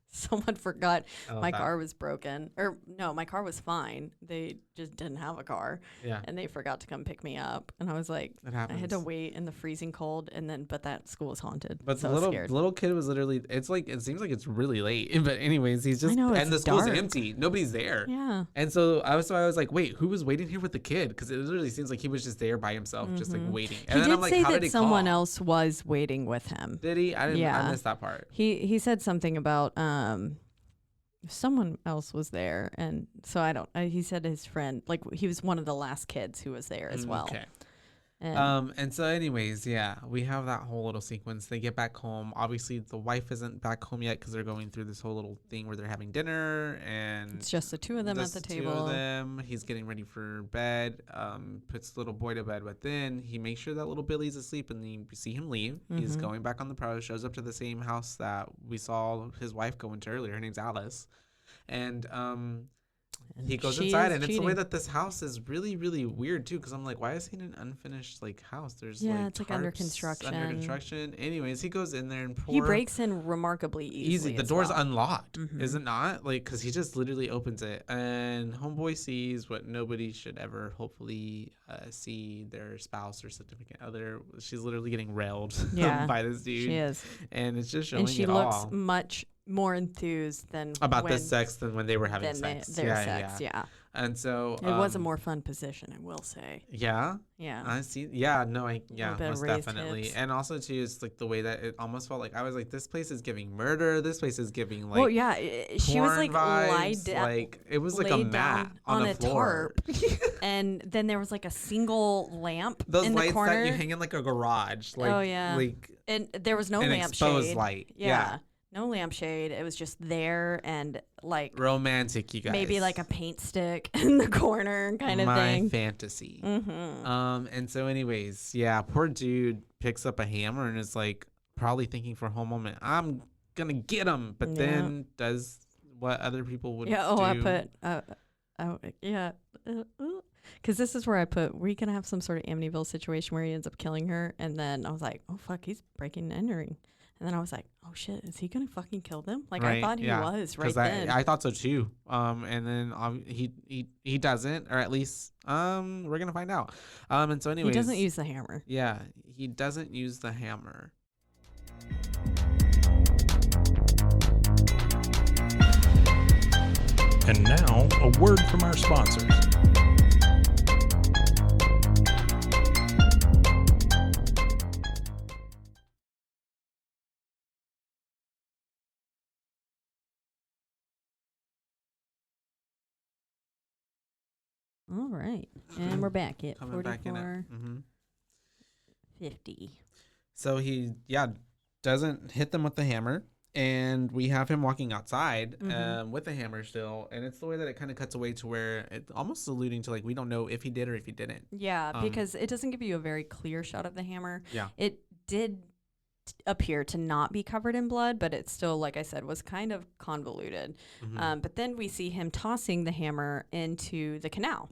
Someone forgot I love my that. car was broken. Or no, my car was fine. They just didn't have a car, Yeah, and they forgot to come pick me up. And I was like, it I happens. had to wait in the freezing cold, and then but that school was haunted. But so the I was little scared. little kid was literally. It's like it seems like it's really late. But anyways, he's just know, and it's the school's dark. empty. Nobody's there. Yeah. And so I was like, wait, who was waiting here with the kid? Because it literally seems like he was just there by himself, just like Mhm. waiting. He And then did I'm like, say how that did he someone call? else was waiting with him. Did he? I didn't. I Yeah. missed that part. He said something about someone else was there, and so I don't. He said his friend, like he was one of the last kids who was there as well. Okay. And And so anyways, yeah, we have that whole little sequence. They get back home. Obviously, the wife isn't back home yet because they're going through this whole little thing where they're having dinner, and it's just the 2 of them at just the two table. of them. He's getting ready for bed. Puts the little boy to bed, but then he makes sure that little Billy's asleep, and then you see him leave. He's Mhm. going back on the prowl. Shows up to the same house that we saw his wife go into earlier. Her name's Alice, and And he goes she inside, is and it's the way cheating. that this house is really, really weird too. Because I'm like, why is he in an unfinished like house? There's Yeah, it's like under tarps construction. Under construction. Anyways, he goes in there and He breaks in remarkably easy. The as door's well. unlocked, Mhm. is it not? Like, because he just literally opens it, and homeboy sees what nobody should ever hopefully see their spouse or significant other. She's literally getting railed Yeah, by this dude, She is, and it's just showing and she it looks all much more enthused than about when, this sex than when they were having than sex. their sex. Yeah, And so it was a more fun position, I will say. Yeah, Yeah, I see. Yeah, no, yeah, bit of most raised definitely. hips. And also too, it's like the way that it almost felt like I was like, this place is giving murder. This place is giving like well, yeah, she was porn like vibes, down, like it was like a laid mat down on, on a a floor. and then there was like a single lamp Those in the lights corner. that you hang in like a garage, like Oh, yeah. like And there was no an lampshade. exposed light. Yeah. No lampshade. It was just there and like romantic, you guys. maybe like a paint stick in the corner kind of My thing. fantasy. Mm-hmm. And so anyways, yeah, poor dude picks up a hammer and is like probably thinking for a whole moment, I'm gonna get him, but Yeah. then does what other people would Yeah. do. Oh, I put. Yeah. Because this is where I put. We're gonna have some sort of Amityville situation where he ends up killing her, and then I was like, oh fuck, he's breaking and entering. And then I was like, oh shit, is he gonna fucking kill them? Like I Right, thought he yeah. was right Because then. I thought so too. And then he doesn't, or at least we're gonna find out. And so he anyways, doesn't use the hammer. Yeah, he doesn't use the hammer. And now, a word from our sponsors. All right. And we're back at Coming back in it. 44.50. So he, doesn't hit them with the hammer. And we have him walking outside with the hammer still. And it's the way that it kind of cuts away to where it's almost alluding to, like, we don't know if he did or if he didn't. Yeah, because it doesn't give you a very clear shot of the hammer. Yeah. It did appear to not be covered in blood, but it still, like I said, was kind of convoluted. But then we see him tossing the hammer into the canal.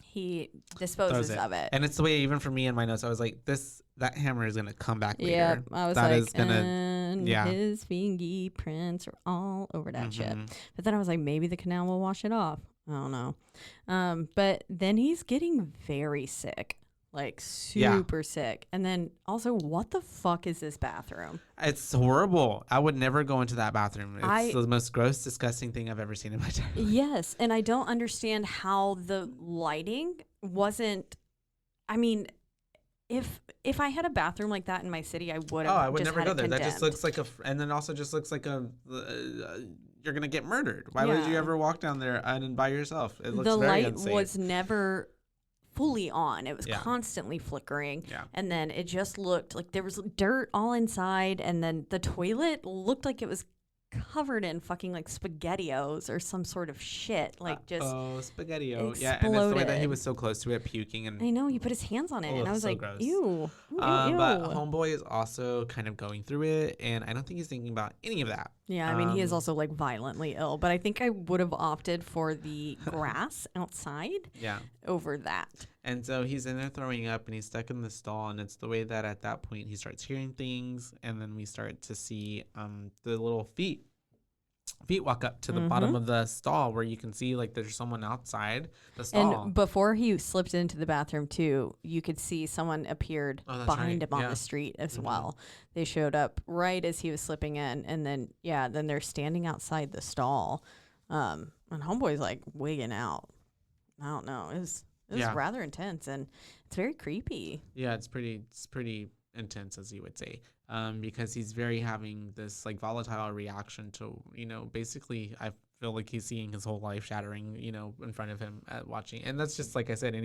He disposes of it. And it's the way, even for me in my notes, I was like, that hammer is going to come back later. Yeah, I was that like, is gonna, his fingerprints are all over that shit. But then I was like, maybe the canal will wash it off. I don't know. But then he's getting very sick. Like super sick. And then also, what the fuck is this bathroom? It's horrible. I would never go into that bathroom. It's the most gross, disgusting thing I've ever seen in my entire life. Yes. And I don't understand how the lighting wasn't. I mean, if I had a bathroom like that in my city, I would have. Oh, I would just never had go it there. condemned. That just looks like and then also just looks like you're gonna get murdered. Why would you ever walk down there and by yourself? It looks very unsafe. The light was never fully on. It was constantly flickering. Yeah. And then it just looked like there was dirt all inside, and then the toilet looked like it was covered in fucking like SpaghettiOs or some sort of shit. Like just SpaghettiO. Yeah, and it's the way that he was so close to it, puking, and I know he put his hands on it, and I was so like, gross. ew. But homeboy is also kind of going through it, and I don't think he's thinking about any of that. Yeah, I mean, he is also like violently ill, but I think I would have opted for the grass outside over that. And so he's in there throwing up, and he's stuck in the stall, and it's the way that at that point he starts hearing things, and then we start to see the little feet walk up to the bottom of the stall, where you can see like there's someone outside the stall. And before he slipped into the bathroom too, you could see someone appeared behind him on the street as well. They showed up right as he was slipping in, and then then they're standing outside the stall, and homeboy's like wigging out. I don't know. It was rather intense, and it's very creepy. Yeah, it's pretty intense, as you would say, because he's very having this like volatile reaction to, basically I feel like he's seeing his whole life shattering, in front of him at watching. And that's just, like I said,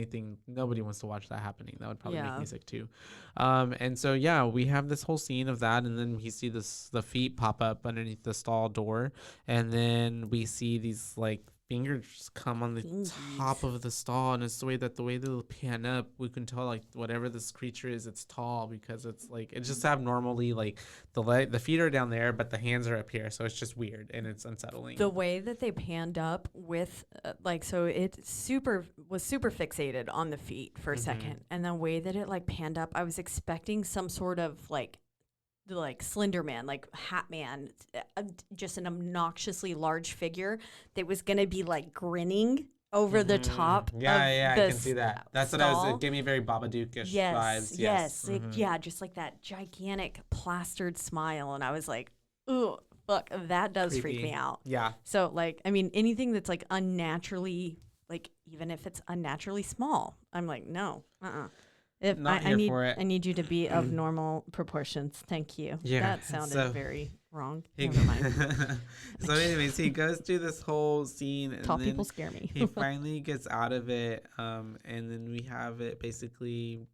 nobody wants to watch that happening. That would probably make me sick too. And so, we have this whole scene of that. And then we see the feet pop up underneath the stall door. And then we see these like fingers come on the top of the stall, and it's the way they'll pan up, we can tell like whatever this creature is, it's tall, because it's like it's just abnormally like the feet are down there, but the hands are up here, so it's just weird and it's unsettling. The way that they panned up with so it was super fixated on the feet for a second, and the way that it like panned up, I was expecting some sort of like Slender Man, like Hat Man, just an obnoxiously large figure that was gonna be like grinning over the top. I can see that. That's stall. What I was. It gave me very Babadook-ish vibes. Yes. Just like that gigantic plastered smile, and I was like, ooh, fuck, that does creepy. Freak me out. Yeah. So like, I mean, anything that's like unnaturally, like even if it's unnaturally small, I'm like, no, I need you to be of normal proportions. Thank you. Yeah. That sounded very wrong. Never mind. So anyways, he goes through this whole scene, and tall people scare me. He finally gets out of it, and then we have it basically,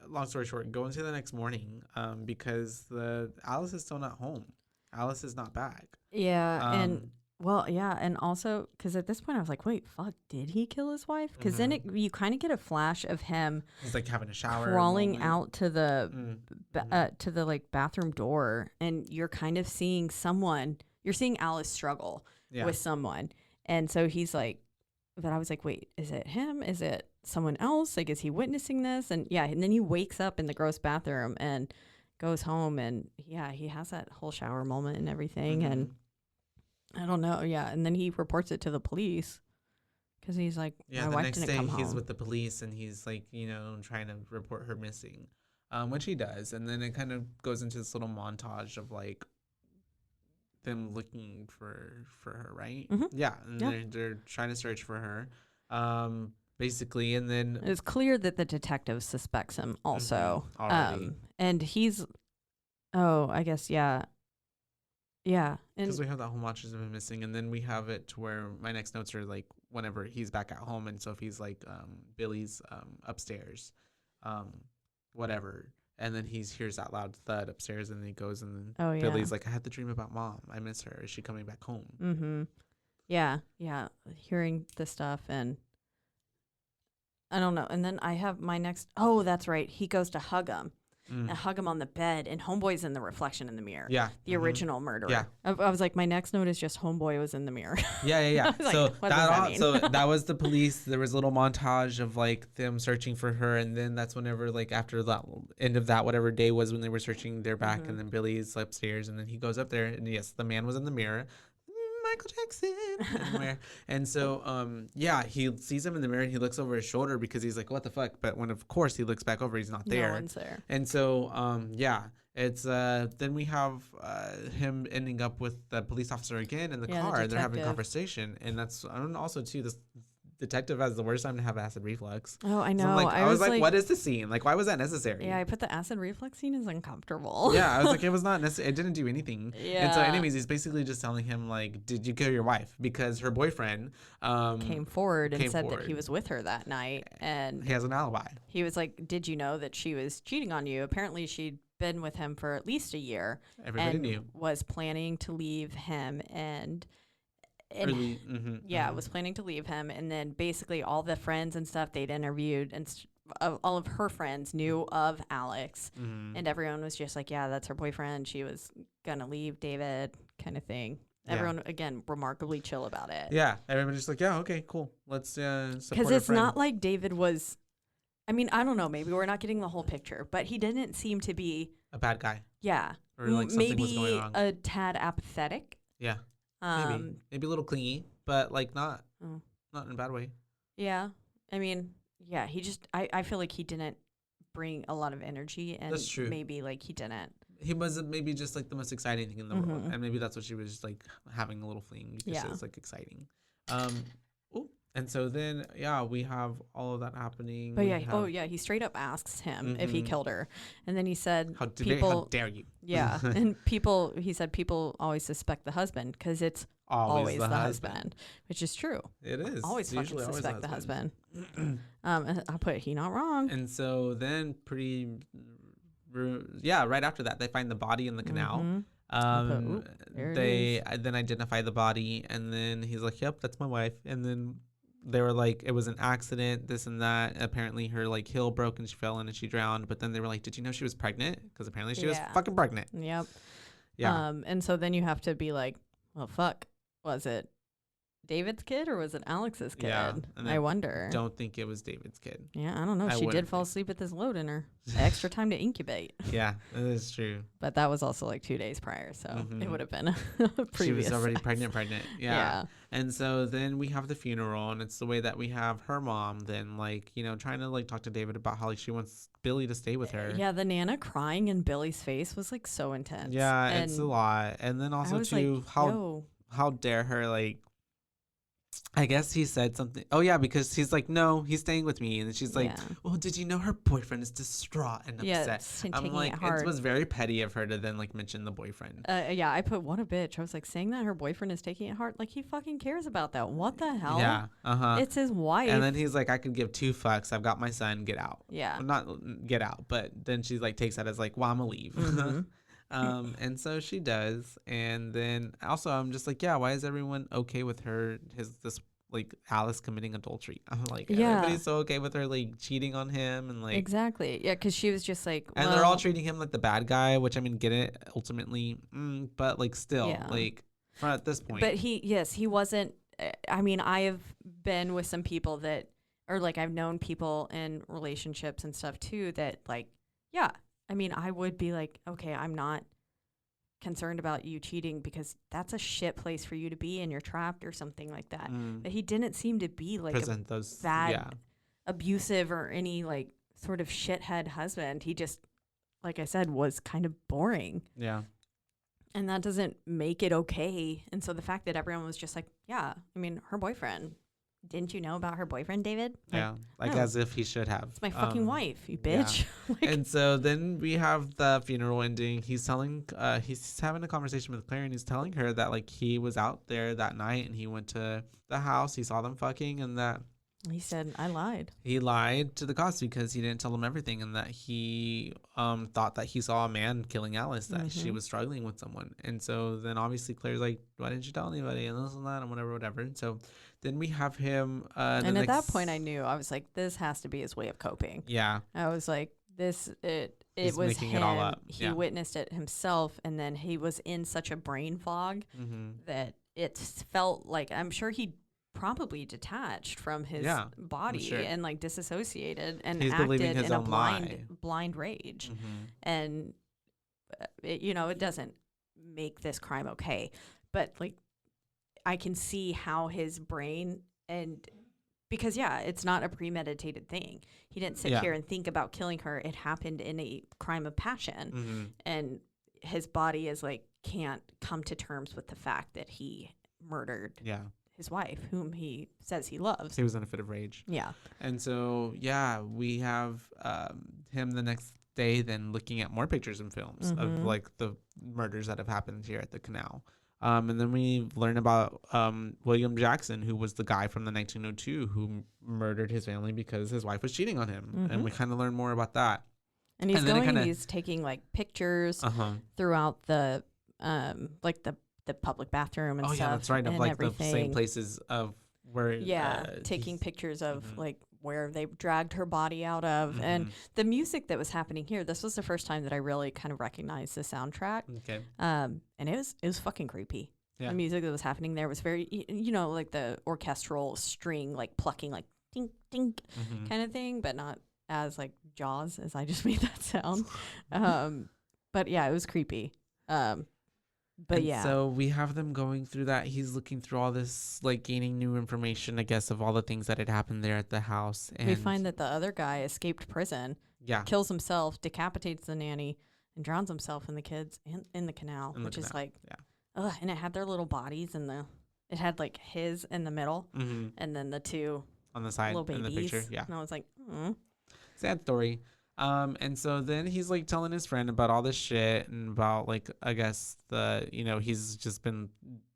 long story short, go into the next morning, because Alice is still not home. Alice is not back. Yeah, and also because at this point I was like, wait, fuck, did he kill his wife? Because then you kind of get a flash of him. He's like having a shower, crawling out to the like bathroom door, and you're kind of seeing someone. You're seeing Alice struggle with someone, and so he's like, but I was like, wait, is it him? Is it someone else? Like, is he witnessing this? And and then he wakes up in the gross bathroom and goes home, and he has that whole shower moment and everything, and I don't know. Yeah. And then he reports it to the police because he's like, my wife didn't come home. The next day he's with the police, and he's like, trying to report her missing, which he does. And then it kind of goes into this little montage of like them looking for her, right? Yeah. And they're trying to search for her, basically. And then it's clear that the detective suspects him also. And he's, I guess, Yeah. Because And we have that whole montage of him missing, and then we have it to where my next notes are like whenever he's back at home, and Sophie's like Billy's upstairs, whatever, and then he hears that loud thud upstairs, and then he goes, and then oh yeah. Billy's like, I had the dream about mom. I miss her. Is she coming back home? Mm-hmm. Yeah. Yeah. Hearing the stuff, and I don't know. And then I have my next. Oh, that's right. He goes to hug him. And hug him on the bed, and Homeboy's in the reflection in the mirror. Yeah. The original murderer. Yeah. I was like, my next note is just Homeboy was in the mirror. Yeah. I was So like, what does that mean? so that was the police. There was a little montage of like them searching for her, and then that's whenever like after that end of that whatever day was when they were searching, they're back, and then Billy's upstairs, and then he goes up there, and yes, the man was in the mirror. Michael Jackson. And so yeah, he sees him in the mirror, and he looks over his shoulder because he's like, what the fuck? But when of course he looks back over, he's not there. No one's there. And so yeah, it's then we have him ending up with the police officer again in the car, and they're having a conversation, and that's also too this detective has the worst time to have acid reflux. Oh, I know. So I was like, what is the scene? Like, why was that necessary? Yeah, I put the acid reflux scene as uncomfortable. Yeah, I was like, it was not necessary. It didn't do anything. Yeah. And so anyways, he's basically just telling him like, did you kill your wife? Because her boyfriend came forward and said that he was with her that night, and he has an alibi. He was like, did you know that she was cheating on you? Apparently she'd been with him for at least a year. Everybody knew. Was planning to leave him, and was planning to leave him, and then basically all the friends and stuff they'd interviewed and all of her friends knew of Alex, and everyone was just like, yeah, that's her boyfriend. She was gonna leave David, kind of thing. Everyone again remarkably chill about it. Yeah, everybody's just like, yeah, okay, cool. Let's because it's not like David was. I mean, I don't know. Maybe we're not getting the whole picture, but he didn't seem to be a bad guy. Yeah, or like something maybe was going on. A tad apathetic. Yeah. Maybe a little clingy, but like not in a bad way. Yeah. I mean, yeah, he just I feel like he didn't bring a lot of energy, and that's true. Maybe like he didn't. He wasn't maybe just like the most exciting thing in the world, and maybe that's what she was just like having a little fling because it's like exciting. And so then we have all of that happening. But he straight up asks him if he killed her, and then he said, how dare you? Yeah, and he said people always suspect the husband because it's always the husband, which is true. It is always fucking suspect the husband. I put he not wrong. And so then right after that they find the body in the canal. They then identify the body, and then he's like, yep, that's my wife. And then they were like, it was an accident, this and that. Apparently her like heel broke and she fell in and she drowned. But then they were like, did you know she was pregnant? Because apparently she was fucking pregnant. Yep. Yeah. And so then you have to be like, well, fuck, was it David's kid or was it Alex's kid? Yeah, I wonder. Don't think it was David's kid. Yeah, I don't know. She did fall asleep with this load in her. Extra time to incubate. Yeah, that is true. But that was also like 2 days prior, so it would have been previous. She was already pregnant. Yeah. And so then we have the funeral, and it's the way that we have her mom then like, trying to like talk to David about how like she wants Billy to stay with her. Yeah, the Nana crying in Billy's face was like so intense. Yeah, and it's a lot. And then also too, like, how dare her like, I guess he said something. Oh, yeah, because he's like, no, he's staying with me. And she's like, well, did you know her boyfriend is distraught and upset? I'm like, it was very petty of her to then like mention the boyfriend. Yeah, I put, what a bitch. I was like, saying that her boyfriend is taking it hard. Like, he fucking cares about that. What the hell? Yeah. It's his wife. And then he's like, I could give 2 fucks. I've got my son. Get out. Yeah. Well, not get out. But then she like takes that as like, well, I'm going to leave. And so she does. And then also I'm just like, yeah, why is everyone okay with her, this like Alice committing adultery? I'm like, everybody's so okay with her like cheating on him and like. Exactly. Yeah, because she was just like, and they're all treating him like the bad guy, which I mean, get it ultimately, but like still like at this point. But he wasn't. I mean, I have been with some people that, or like I've known people in relationships and stuff too that like, yeah. I mean, I would be like, okay, I'm not concerned about you cheating because that's a shit place for you to be and you're trapped or something like that. But he didn't seem to be like bad, abusive or any like sort of shithead husband. He just, like I said, was kind of boring. Yeah. And that doesn't make it okay. And so the fact that everyone was just like, yeah, I mean, her boyfriend, didn't you know about her boyfriend, David? Yeah, like no. as if he should have. It's my fucking wife, you yeah. bitch. Like, And so then we have the funeral ending. He's telling, he's having a conversation with Claire, and he's telling her that like he was out there that night and he went to the house, he saw them fucking, and that he said, I lied. he lied to the cops because he didn't tell them everything, and that he thought that he saw a man killing Alice, that she was struggling with someone. And so then obviously Claire's like, why didn't you tell anybody, and this and that and whatever. And so then we have him and at that point I knew, I was like, this has to be his way of coping. Yeah, I was like, it He's was making him. it all up. He witnessed it himself, and then he was in such a brain fog that it felt like, I'm sure he probably detached from his body and like disassociated and he's acted his in a own lie. blind rage. And it doesn't make this crime okay, but like I can see how his brain, and because it's not a premeditated thing. He didn't sit here and think about killing her. It happened in a crime of passion, and his body is like, can't come to terms with the fact that he murdered his wife, whom he says he loves. He was in a fit of rage. Yeah. And so, we have him the next day then looking at more pictures and films of like the murders that have happened here at the Canal. And then we learn about William Jackson, who was the guy from the 1902 who murdered his family because his wife was cheating on him. And we kind of learn more about that. And he's taking like pictures throughout the like the public bathroom and stuff. Oh yeah, that's right. Of like everything. The same places of where taking pictures of like where they dragged her body out of, and the music that was happening here. This was the first time that I really kind of recognized the soundtrack. Okay. And it was fucking creepy. Yeah. The music that was happening there was very, like the orchestral string, like plucking, like dink dink kind of thing, but not as like Jaws as I just made that sound. But yeah, it was creepy. But so we have them going through that. He's looking through all this, like gaining new information, I guess, of all the things that had happened there at the house. And we find that the other guy escaped prison, kills himself, decapitates the nanny, and drowns himself and the kids in the canal, which is like, and it had their little bodies it had like his in the middle, and then the two on the side little babies. In the picture. Yeah. And I was like, sad story. And so then he's like telling his friend about all this shit and about like, I guess he's just been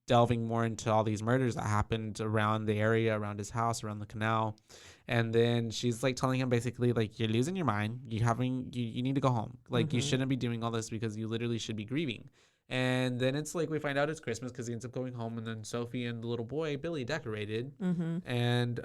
delving more into all these murders that happened around the area, around his house, around the canal. And then she's like telling him basically like, you're losing your mind. You need to go home. Like you shouldn't be doing all this because you literally should be grieving. And then it's like we find out it's Christmas because he ends up going home, and then Sophie and the little boy Billy decorated. And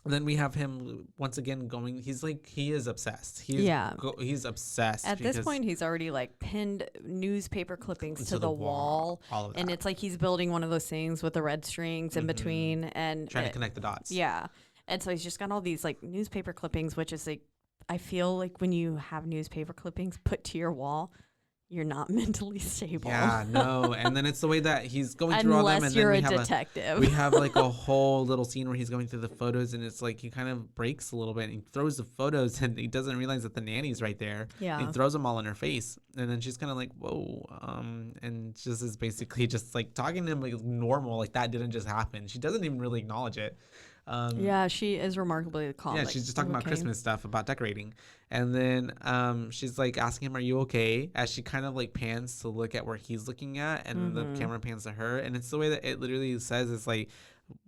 then we have him once again going. He's like, he is obsessed. He's obsessed. At this point, he's already like pinned newspaper clippings to the wall, and it's like he's building one of those things with the red strings in between and trying to connect the dots. Yeah, and so he's just got all these like newspaper clippings, which is like, I feel like when you have newspaper clippings put to your wall, you're not mentally stable. Yeah, no. And then it's the way that he's going through all them. Unless you're a detective. We have like a whole little scene where he's going through the photos, and it's like he kind of breaks a little bit and he throws the photos, and he doesn't realize that the nanny's right there. Yeah. He throws them all in her face. And then she's kind of like, whoa. And just is basically just like talking to him like normal. Like that didn't just happen. She doesn't even really acknowledge it. She is remarkably calm. Yeah, she's just talking about Christmas stuff, about decorating. And then she's like asking him, are you okay? As she kind of like pans to look at where he's looking at, and the camera pans to her. And it's the way that it literally says, it's like,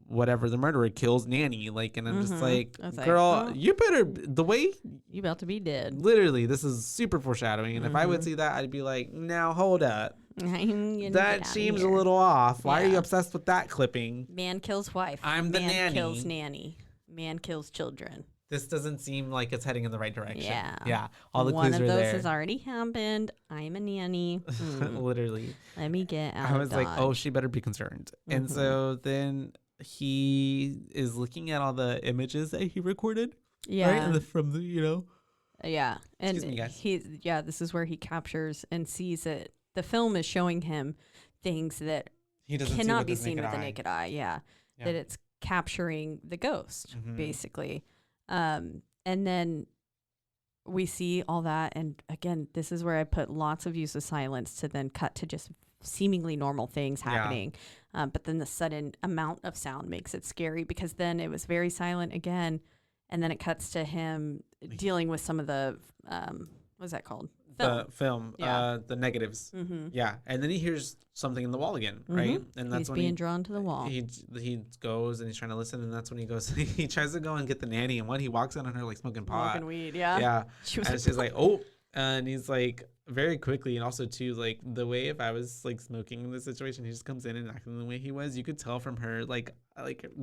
whatever, the murderer kills nanny. Like, and I'm just like, girl, you better, the way you about to be dead. Literally, this is super foreshadowing. And if I would see that, I'd be like, now hold up. That seems a little off. Why are you obsessed with that clipping? Man kills wife. I'm the nanny. Man kills nanny. Man kills children. This doesn't seem like it's heading in the right direction. Yeah. All the clues are there. One of those has already happened. I'm a nanny. Literally. Let me get out. I was like, oh, she better be concerned. And so then he is looking at all the images that he recorded. Yeah. Right? And from the, Yeah. And excuse me, guys. This is where he captures and sees it. The film is showing him things that he cannot be seen with the naked eye. Yeah. That it's capturing the ghost, basically. And then we see all that. And again, this is where I put lots of use of silence to then cut to just seemingly normal things happening. But then the sudden amount of sound makes it scary, because then it was very silent again. And then it cuts to him dealing with some of the, what's that called? The film, Yeah. the negatives. Mm-hmm. Yeah. And then he hears something in the wall again, right? And that's He's when being drawn to the wall. he goes and he's trying to listen, and that's when he goes, he tries to go and get the nanny, and he walks in on her like smoking pot. Smoking weed, yeah. Yeah. She was And she's like, oh, and he's like, very quickly, and also too, like the way if I was like smoking in this situation, he just comes in and acting the way he was, you could tell from her like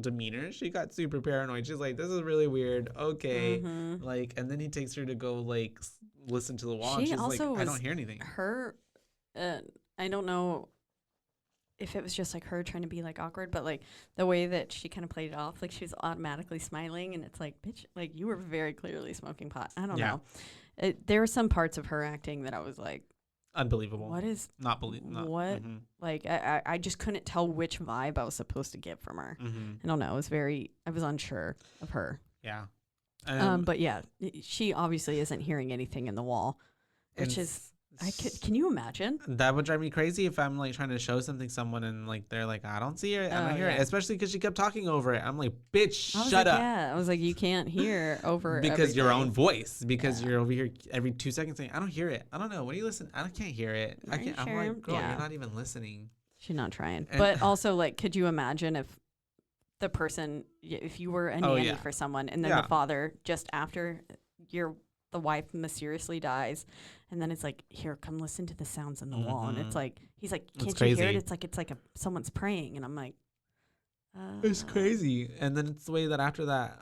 demeanor, she got super paranoid. She's like, this is really weird. Okay. Like, and then he takes her to go like listen to the wall, and she's like, I don't hear anything. Her, I don't know if it was just like her trying to be like awkward, but like the way that she kind of played it off, like she was automatically smiling, and it's like, bitch, like you were very clearly smoking pot. I don't know. There were some parts of her acting that I was like, unbelievable. what is not believable? What? Like I just couldn't tell which vibe I was supposed to get from her. I don't know. I was unsure of her. Yeah. But yeah, she obviously isn't hearing anything in the wall, which is, can you imagine? That would drive me crazy if I'm like trying to show something to someone and like they're like, I don't see it, I don't hear it, especially because she kept talking over it. I'm like, bitch, shut up. Yeah, I was like, you can't hear over because your own voice, because you're over here every 2 seconds saying, I don't hear it. I don't know. When you listen, I can't hear it. I can't. I'm like, girl, you're not even listening. She's not trying. But also, like, could you imagine if the person, if you were a nanny for someone, and then the father, just after the wife mysteriously dies, and then it's like, here, come listen to the sounds in the wall, and it's like, he's like, can't you hear it? It's like someone's praying, and I'm like, it's crazy. And then it's the way that after that,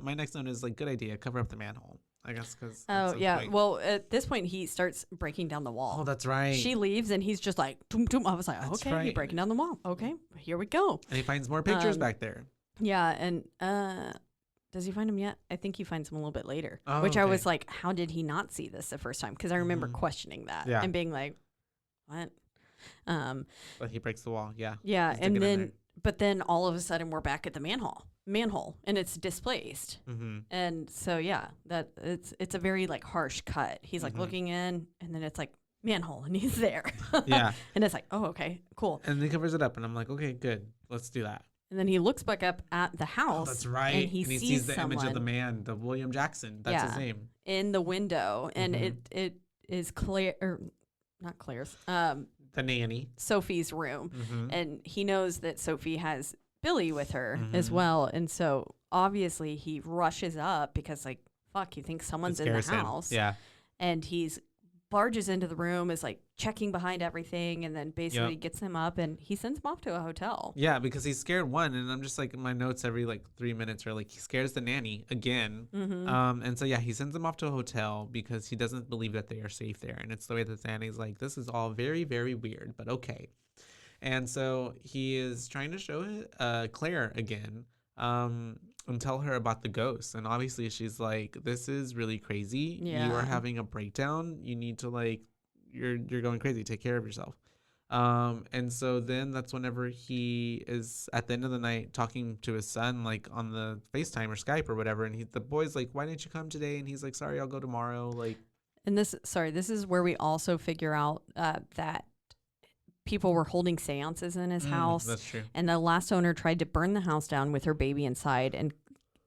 my next note is like, good idea, cover up the manhole, I guess, because well, at this point he starts breaking down the wall. Oh, that's right. She leaves and he's just like, doom, doom. I was like, that's okay, right. he's breaking down the wall. Okay, here we go. And he finds more pictures back there. Yeah, and does he find them yet? I think he finds them a little bit later, which okay. I was like, how did he not see this the first time? Because I remember questioning that and being like, what? But he breaks the wall. Yeah. Yeah, and then, but then all of a sudden we're back at the manhole, and it's displaced. And so yeah, that it's a very like harsh cut. He's like looking in, and then it's like manhole, and he's there. Yeah. And it's like, oh, okay, cool. And he covers it up, and I'm like, okay, good, let's do that. And then he looks back up at the house. Oh, that's right. And he sees the image of the man, the William Jackson. That's his name. In the window. And it is Claire, or not Claire's, the nanny. Sophie's room. And he knows that Sophie has Billy with her as well. And so obviously he rushes up because, like, fuck, he thinks someone's in the house. Yeah. And he's barges into the room, is like checking behind everything, and then basically gets him up, and he sends him off to a hotel. Yeah, because he's scared one, and I'm just like, in my notes every like 3 minutes are like, he scares the nanny again. And so yeah, he sends them off to a hotel because he doesn't believe that they are safe there. And it's the way that the nanny's like, this is all very, very weird, but okay. And so he is trying to show Claire again, and tell her about the ghosts. And obviously she's like, this is really crazy. You are having a breakdown. You need to like, you're going crazy. Take care of yourself. And so then that's whenever he is at the end of the night talking to his son, like on the FaceTime or Skype or whatever. And the boy's like, why didn't you come today? And he's like, sorry, I'll go tomorrow. Like, and this is where we also figure out that people were holding seances in his house. That's true. And the last owner tried to burn the house down with her baby inside and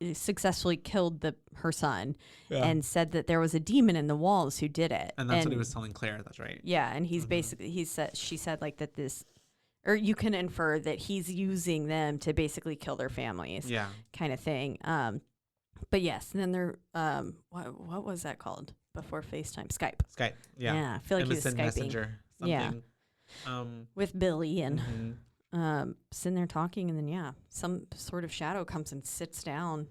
successfally killed her son and said that there was a demon in the walls who did it. And that's what he was telling Claire. That's right. Yeah. And he's basically, she said like that or you can infer that he's using them to basically kill their families. Yeah. Kind of thing. But yes, and then they're, what was that called before FaceTime? Skype. Yeah. Yeah. I feel like he's Skyping. Messenger. Something. Yeah. With Billy and sitting there talking, and then some sort of shadow comes and sits down.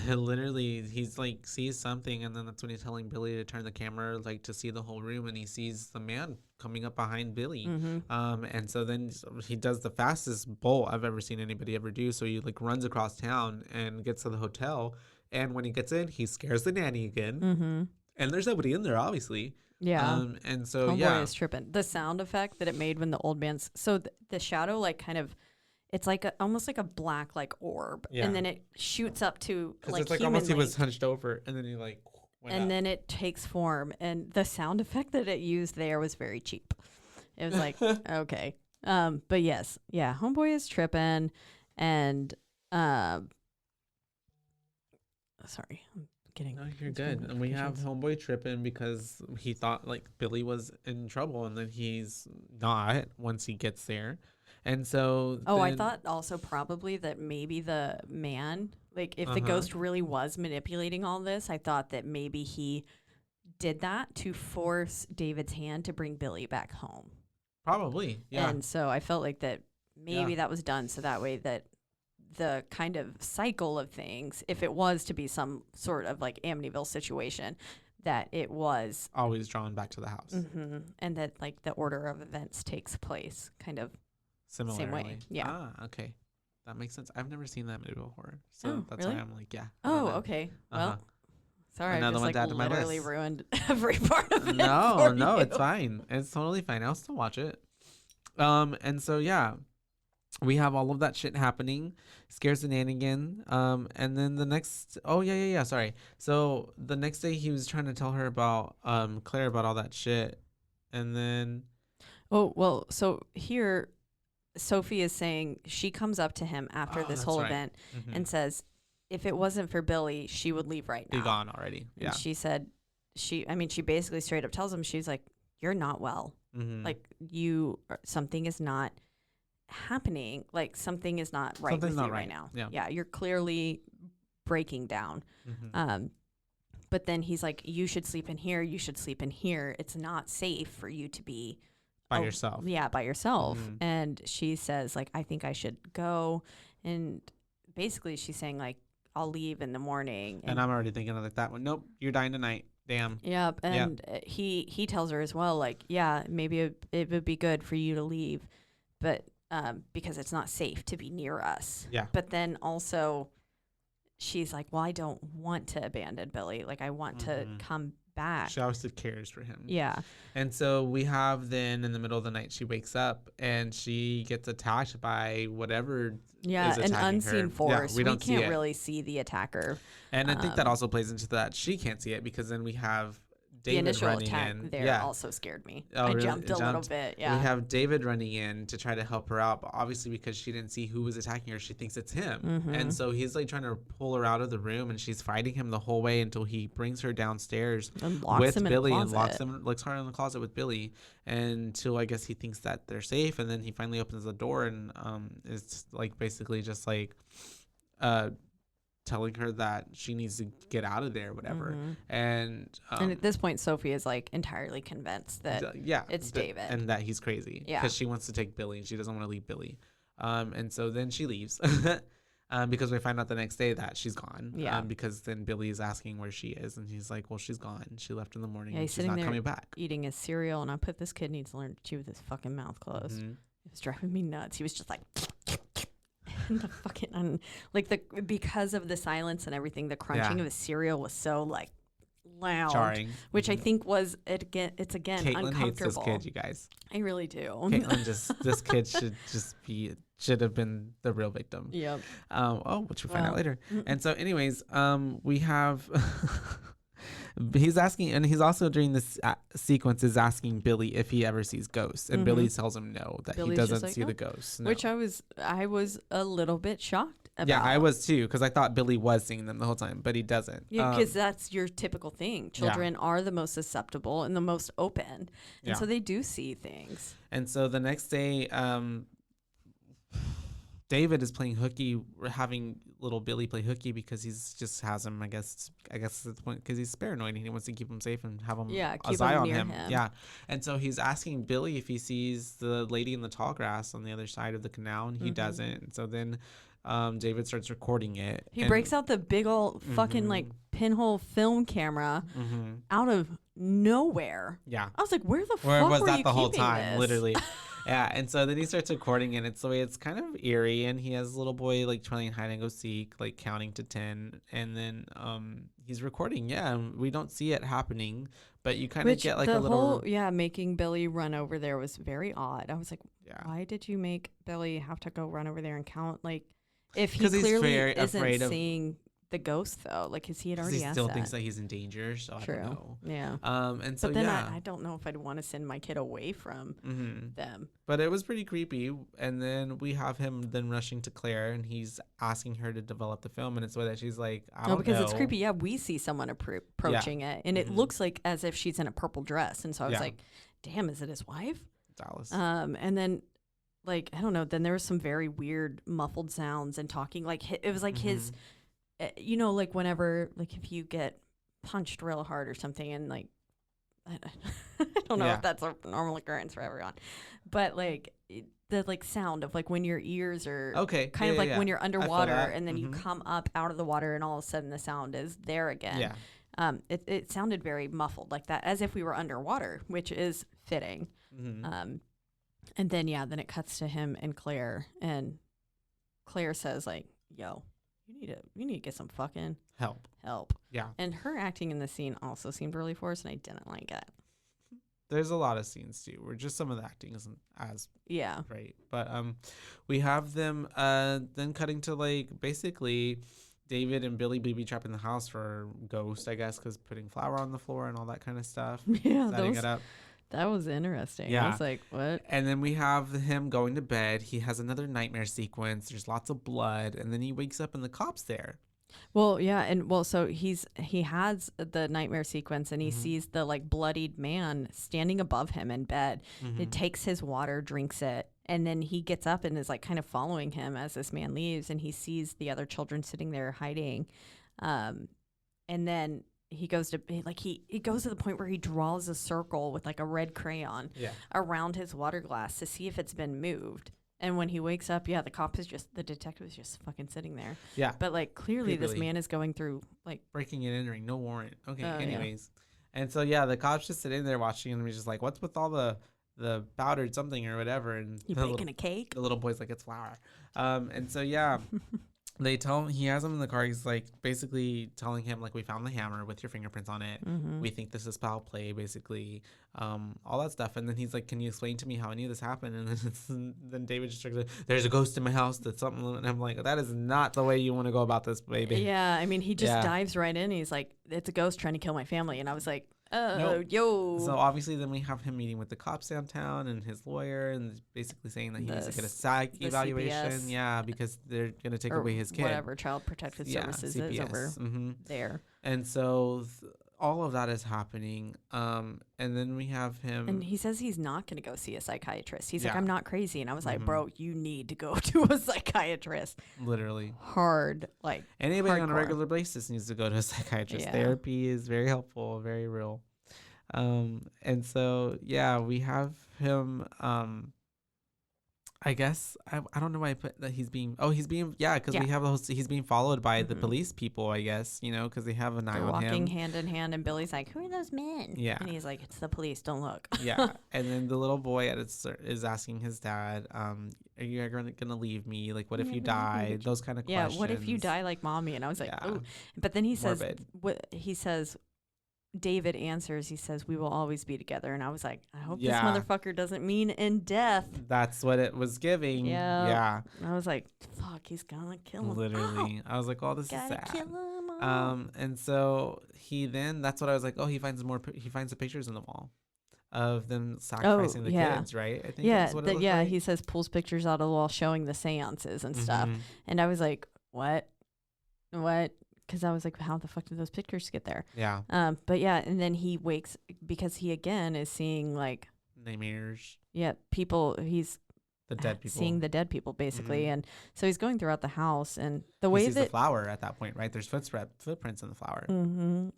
Literally, he's like sees something, and then that's when he's telling Billy to turn the camera like to see the whole room, and he sees the man coming up behind Billy. And so then he does the fastest bolt I've ever seen anybody ever do. So he like runs across town and gets to the hotel, and when he gets in, he scares the nanny again. And there's nobody in there, obviously. Yeah. And so Homeboy is tripping. The sound effect that it made when the old man's the shadow like kind of, it's like almost like a black like orb, and then it shoots up to like it's like almost he was hunched over, and then he like went and up. then it takes form, and the sound effect that it used there was very cheap. It was like, okay. But yes, yeah, homeboy is tripping, and sorry, I'm getting. No, you're good. And we have homeboy tripping because he thought like Billy was in trouble, and then he's not once he gets there. And so I thought also probably that maybe the man, like if the ghost really was manipulating all this, I thought that maybe he did that to force David's hand to bring Billy back home. Probably, yeah. And so I felt like that maybe that was done so that way that the kind of cycle of things, if it was to be some sort of like Amityville situation, that it was always drawn back to the house. And that like the order of events takes place kind of similarly. Same way. Yeah. Ah, okay. That makes sense. I've never seen that movie before. So that's really? why I'm like, yeah. Oh, okay. Well, sorry, Another I one just to add like to my literally list. ruined every part of it. No, for it's you. fine. It's totally fine. I'll still watch it. And so yeah, we have all of that shit happening, scares Nannigan. And then the next, sorry. So the next day he was trying to tell her about Claire about all that shit, and then So here Sophie is saying she comes up to him after this whole event and says, if it wasn't for Billy, she would leave right now. Be gone already. Yeah. And she said, she basically straight up tells him, she's like, you're not well. Like something is not happening. Like something is not right with you right now. Yeah. You're clearly breaking down. But then he's like, you should sleep in here. You should sleep in here. It's not safe for you to be by yourself. Yeah, by yourself. And she says, like, I think I should go. And basically she's saying, like, I'll leave in the morning. And I'm already thinking of like that one. Nope, you're dying tonight. Damn. Yep. And he tells her as well, like, yeah, maybe it would be good for you to leave, but because it's not safe to be near us. Yeah. But then also she's like, well, I don't want to abandon Billy. Like, I want to come back. She obviously cares for him. Yeah. And so we have then in the middle of the night, she wakes up and she gets attacked by whatever is an attacking unseen her. force. Yeah, we can't really see the attacker. And I think that also plays into that. She can't see it because then we have David the initial running attack in. there also scared me. Oh, I really? jumped a little bit. Yeah. We have David running in to try to help her out, but obviously because she didn't see who was attacking her, she thinks it's him. And so he's like trying to pull her out of the room, and she's fighting him the whole way until he brings her downstairs and locks with him Billy in and locks her in the closet with Billy until I guess he thinks that they're safe, and then he finally opens the door and is like basically just like telling her that she needs to get out of there, whatever. And at this point, Sophie is like entirely convinced that it's David and that he's crazy because she wants to take Billy and she doesn't want to leave Billy. And so then she leaves because we find out the next day that she's gone. Because then Billy is asking where she is, and he's like, "Well, she's gone. She left in the morning. Yeah, and he's she's not sitting coming back." Eating his cereal, and I put this kid needs to learn to chew with his fucking mouth closed. It was driving me nuts. He was just like. The fucking because of the silence and everything, the crunching of the cereal was so like loud, jarring, which I think was it's again Caitlin uncomfortable. Hates this kid, you guys. I really do. Caitlin this kid should have been the real victim. Yep. Which we'll find out later. And so, anyways, we have. He's asking, and he's also during this sequence is asking Billy if he ever sees ghosts, and Billy tells him no, that Billy's he doesn't see the ghosts. No. Which I was a little bit shocked about. Yeah, I was too, because I thought Billy was seeing them the whole time, but he doesn't. Yeah, because that's your typical thing. Children are the most susceptible and the most open, and so they do see things. And so the next day, David is playing hooky, having little Billy play hooky because he's just has him. I guess at the point because he's paranoid and he wants to keep him safe and have him keep eye on him. Yeah, and so he's asking Billy if he sees the lady in the tall grass on the other side of the canal, and he doesn't. And so then David starts recording it. He breaks out the big old fucking like pinhole film camera out of nowhere. Yeah, I was like, where the fuck was that the whole time? This? Literally. Yeah, and so then he starts recording, and it's the way it's kind of eerie, and he has a little boy like playing hide and go seek, like counting to 10, and then he's recording. Yeah, and we don't see it happening, but you kind of get like a little. Making Billy run over there was very odd. I was like, why did you make Billy have to go run over there and count? Like, if he clearly isn't seeing the ghost though? Like, because he had 'Cause already he asked still that. thinks that he's in danger, so I True. don't know. Yeah. And so But then yeah. I don't know if I'd want to send my kid away from them. But it was pretty creepy. And then we have him then rushing to Claire, and he's asking her to develop the film, and it's so that she's like, I don't because know. it's creepy. Yeah, we see someone approaching it, and it looks like as if she's in a purple dress. And so I was like, damn, is it his wife? Dallas. And then, like, I don't know. Then there was some very weird muffled sounds and talking. Like, it was like his, you know, like whenever, like if you get punched real hard or something, and like, I don't know if that's a normal occurrence for everyone, but like the like sound of like when your ears are kind of like when you're underwater and then you come up out of the water and all of a sudden the sound is there again. Yeah. It sounded very muffled like that, as if we were underwater, which is fitting. And then then it cuts to him and Claire says like, yo, you need to get some fucking help. Yeah. And her acting in the scene also seemed really forced, and I didn't like it. There's a lot of scenes too where just some of the acting isn't as great. But we have them then cutting to like basically David and Billy booby trapping the house for Ghost, I guess, because putting flour on the floor and all that kind of stuff. Yeah, setting it up. That was interesting. Yeah. I was like, what? And then we have him going to bed. He has another nightmare sequence. There's lots of blood. And then he wakes up and the cop's there. Well, yeah. And well, so he has the nightmare sequence and he sees the like bloodied man standing above him in bed. He takes his water, drinks it. And then he gets up and is like kind of following him as this man leaves. And he sees the other children sitting there hiding. And then he goes to like he goes to the point where he draws a circle with like a red crayon around his water glass to see if it's been moved. And when he wakes up, the detective is just fucking sitting there. Yeah. But like clearly this man is going through like breaking and entering, no warrant. Okay. Anyways. Yeah. And so the cop's just sitting there watching and he's just like, what's with all the powdered something or whatever? And you baking a cake? The little boy's like, it's flour. And so they tell him, he has him in the car. He's like basically telling him like, we found the hammer with your fingerprints on it. We think this is foul play, basically, all that stuff. And then he's like, can you explain to me how any of this happened? And then David just like, there's a ghost in my house. That's something. And I'm like, that is not the way you want to go about this, baby. Yeah. I mean, he just dives right in. He's like, it's a ghost trying to kill my family. And I was like, yo. So obviously then we have him meeting with the cops downtown and his lawyer and basically saying that he needs to get a psych evaluation. CPS. Yeah, because they're going to take away his kid. Whatever, Child Protective Services CPS. Is over there. And so all of that is happening. And then we have him. And he says he's not going to go see a psychiatrist. He's like, I'm not crazy. And I was like, bro, you need to go to a psychiatrist. Literally. Hard. Like, anybody hardcore. on a regular basis needs to go to a psychiatrist. Yeah. Therapy is very helpful, very real. And so, we have him, I guess I don't know why I put that he's being because we have he's being followed by the police people, I guess, because they have an eye on him. Walking hand in hand, and Billy's like, who are those men? Yeah. And he's like, it's the police, don't look. Yeah. And then the little boy is asking his dad, are you ever gonna leave me? Like, what if you die? Those kind of questions. Yeah, what if you die like mommy? And I was like, oh. But then he says, David answers, he says, we will always be together. And I was like, I hope this motherfucker doesn't mean in death. That's what it was giving. Yeah. And I was like, fuck, he's gonna kill him. Literally. I was like, oh, this is sad. Kill him. And so that's what I was like, oh, he finds the pictures in the wall of them sacrificing the kids, right? I think that's what it looked like. He says pulls pictures out of the wall showing the seances and stuff. And I was like, what? Because I was like, how the fuck did those pictures get there? Yeah. But and then he wakes because he again is seeing like nightmares. Yeah, people. He's the dead people. Seeing the dead people basically, and so he's going throughout the house, and the way he sees the flower at that point, right? There's footprints in the flower, and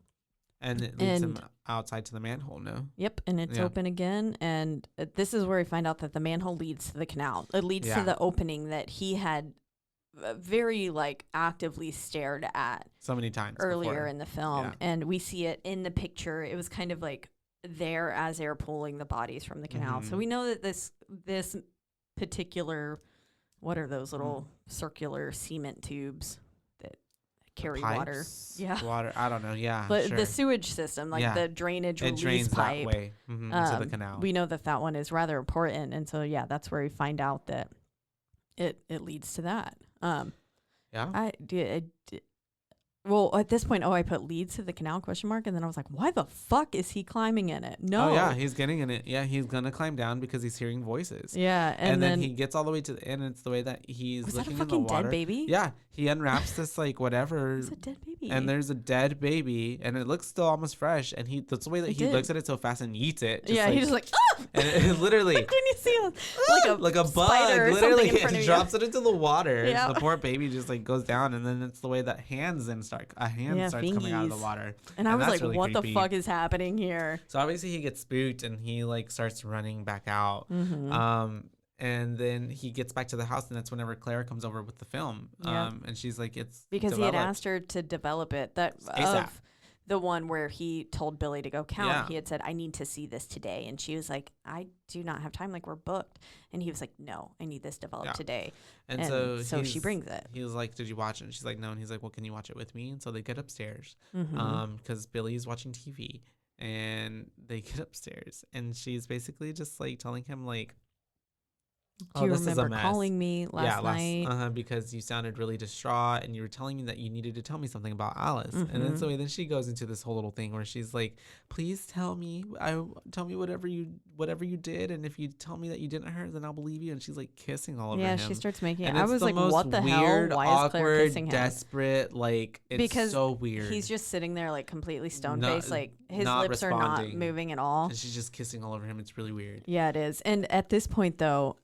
it leads him outside to the manhole. No. Yep, and it's open again, and this is where we find out that the manhole leads to the canal. It leads to the opening that he had very like actively stared at so many times earlier in the film, and we see it in the picture. It was kind of like there as they're pulling the bodies from the canal. So we know that this particular, what are those little circular cement tubes that carry water? Yeah, water. I don't know. Yeah, but the sewage system, like the drainage release pipe, that way into the canal. We know that one is rather important, and so that's where we find out that it leads to that. Well, at this point, I put leads to the canal ? And then I was like, why the fuck is he climbing in it? No. Oh yeah, he's getting in it. Yeah, he's gonna climb down because he's hearing voices. Yeah, and then he gets all the way to the end. And it's the way that he's was that a looking in the fucking water. dead baby? Yeah, he unwraps this like whatever. It's a dead baby. And there's a dead baby, and it looks still almost fresh. And that's the way that he looks at it so fast and eats it. He's just like, ah! And it literally, when you see like a bug, literally, it drops it into the water. Yeah. The poor baby just like goes down, and then it's the way that a hand starts coming out of the water. And I was like, really what creepy. the fuck is happening here? So obviously he gets spooked, and he like starts running back out. Mm-hmm. And then he gets back to the house, and that's whenever Claire comes over with the film. Yeah. And she's like, it's because developed. he had asked her to develop it. That ASAP. of the one where he told Billy to go count. Yeah. He had said, I need to see this today. And she was like, I do not have time. Like, we're booked. And he was like, no, I need this developed today. And so she brings it. He was like, did you watch it? And she's like, no. And he's like, well, can you watch it with me? And so they get upstairs Mm-hmm. because Billy's watching TV. And they get upstairs. And she's basically just like telling him like, Do you this is a remember mess. calling me last night? Because you sounded really distraught and you were telling me that you needed to tell me something about Alice. And then then she goes into this whole little thing where she's like, please tell me whatever you did, and if you tell me that you didn't hurt her, then I'll believe you. And she's like kissing all over him. Yeah, she starts making it. And I it's was the like, most what the weird, hell? Why is Claire awkward, kissing him? desperate, like it's Because so weird. He's just sitting there like completely stone Not- faced, like his not lips are not responding. moving at all. And she's just kissing all over him. It's really weird. Yeah, it is. And at this point though,